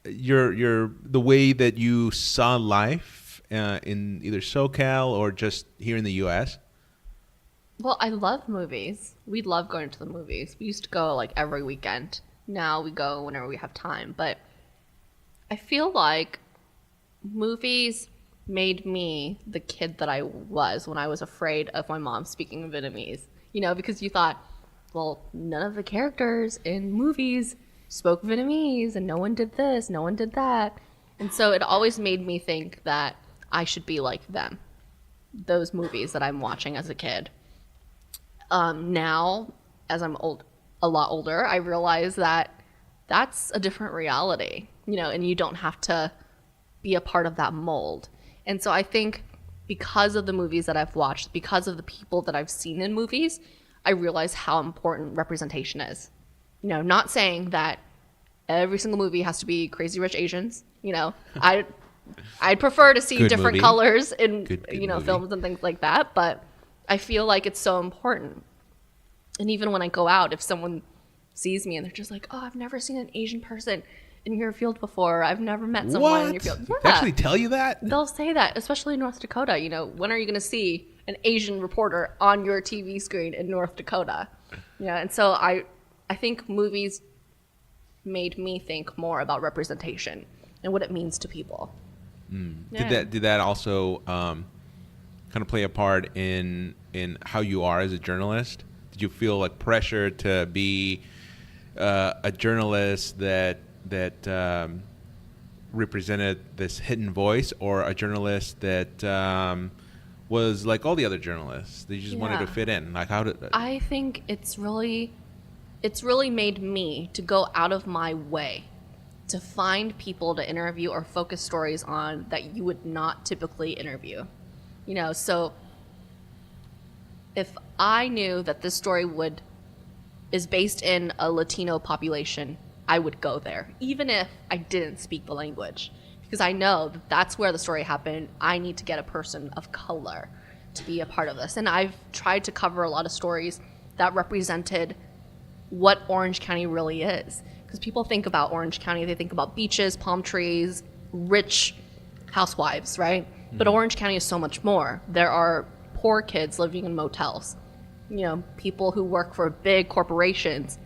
the way that you saw life? In either SoCal or just here in the U.S.? Well, I love movies. We love going to the movies. We used to go like every weekend. Now we go whenever we have time. But I feel like movies made me the kid that I was when I was afraid of my mom speaking Vietnamese. Because you thought, well, none of the characters in movies spoke Vietnamese and no one did this, no one did that. And so it always made me think that I should be like them, those movies that I'm watching as a kid. Now, as I'm a lot older, I realize that that's a different reality, and you don't have to be a part of that mold. And so I think because of the movies that I've watched, because of the people that I've seen in movies, I realize how important representation is. You know, not saying that every single movie has to be Crazy Rich Asians. You know, I'd prefer to see Good different movie. colors in Good movie. films and things like that. But I feel like it's so important. And even when I go out, if someone sees me and they're just like, "Oh, I've never seen an Asian person in your field before. I've never met someone in your field." They Yeah. actually tell you that? They'll say that, especially in North Dakota. You know, when are you going to see an Asian reporter on your TV screen in North Dakota? Yeah, and so I think movies made me think more about representation and what it means to people. Yeah. Did that also kind of play a part in how you are as a journalist? Did you feel like pressure to be a journalist that represented this hidden voice, or a journalist that was like all the other journalists that you just wanted to fit in? Like, how did I think it's really made me to go out of my way to find people to interview or focus stories on that you would not typically interview. You know, so if I knew that this story is based in a Latino population, I would go there, even if I didn't speak the language, because I know that that's where the story happened. I need to get a person of color to be a part of this. And I've tried to cover a lot of stories that represented what Orange County really is. Because people think about Orange County, they think about beaches, palm trees, rich housewives, right? Mm-hmm. But Orange County is so much more. There are poor kids living in motels, you know, people who work for big corporations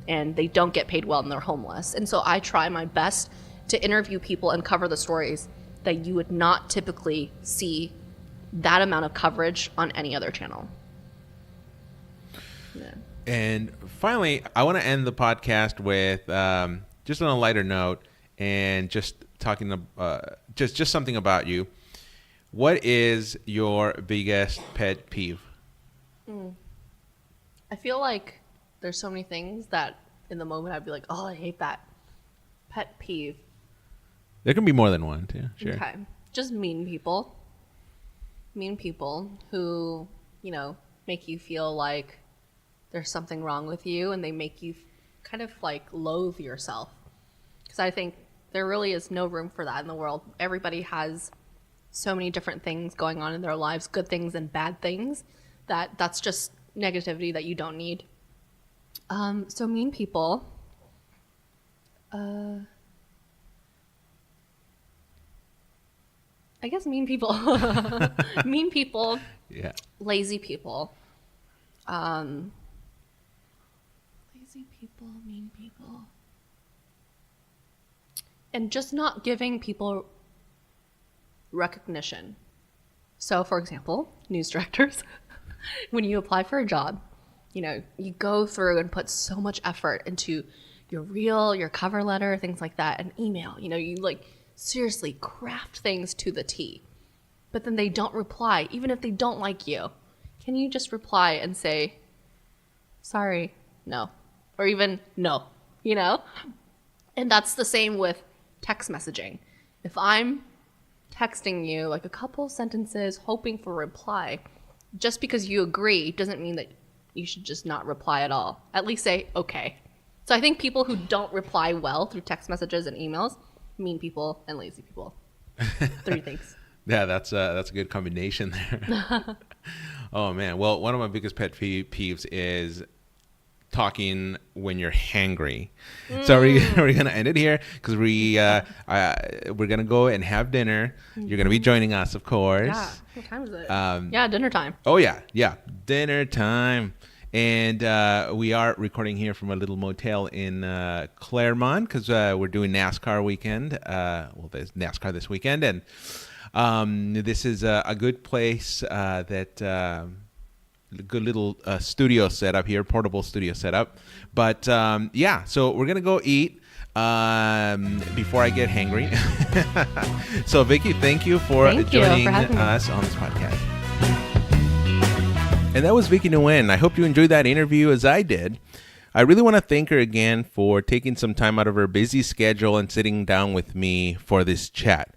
and they don't get paid well and they're homeless. And so I try my best to interview people and cover the stories that you would not typically see that amount of coverage on any other channel. Yeah. And finally, I want to end the podcast with just on a lighter note and just talking just something about you. What is your biggest pet peeve? I feel like there's so many things that in the moment I'd be like, "Oh, I hate that." Pet peeve. There can be more than one, too. Sure. Okay. Just mean people. Mean people who, you know, make you feel like there's something wrong with you, and they make you kind of like loathe yourself. Because I think there really is no room for that in the world. Everybody has so many different things going on in their lives, good things and bad things, that's just negativity that you don't need. So mean people. I guess mean people. Mean people. Yeah. Lazy people. Lazy people, mean people. And just not giving people recognition. So, for example, news directors, when you apply for a job, you know, you go through and put so much effort into your reel, your cover letter, things like that, and email. You know, you like seriously craft things to the T. But then they don't reply, even if they don't like you. Can you just reply and say, sorry, no, or even no, you know? And that's the same with text messaging. If I'm texting you like a couple sentences hoping for a reply, just because you agree doesn't mean that you should just not reply at all. At least say okay. So I think people who don't reply well through text messages and emails, mean people and lazy people. 3 things. Yeah, that's a good combination there. Oh man, well, one of my biggest pet peeves is talking when you're hangry. So we're gonna end it here because we're gonna go and have dinner. You're gonna be joining us, of course. Yeah. What time is it? Yeah, dinner time. Oh yeah, dinner time. And we are recording here from a little motel in Claremont because we're doing NASCAR weekend. Well, there's NASCAR this weekend, and this is a good place good little studio setup here, portable studio setup. But yeah, so we're gonna go eat before I get hangry. So Vicky, thank you for joining us on this podcast. And that was Vicky Nguyen. I hope you enjoyed that interview as I did. I really want to thank her again for taking some time out of her busy schedule and sitting down with me for this chat.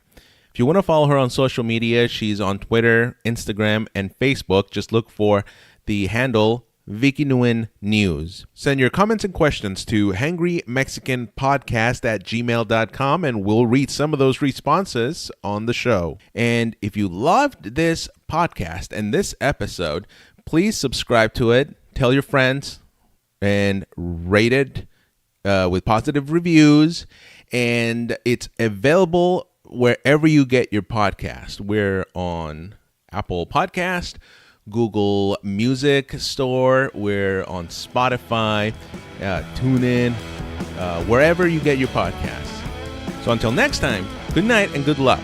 If you want to follow her on social media, she's on Twitter, Instagram, and Facebook. Just look for the handle Vicky Nguyen News. Send your comments and questions to hangrymexicanpodcast@gmail.com, and we'll read some of those responses on the show. And if you loved this podcast and this episode, please subscribe to it, tell your friends, and rate it with positive reviews. And it's available wherever you get your podcast. We're on Apple Podcast, Google Music Store, we're on Spotify, TuneIn, wherever you get your podcasts. So until next time, good night and good luck.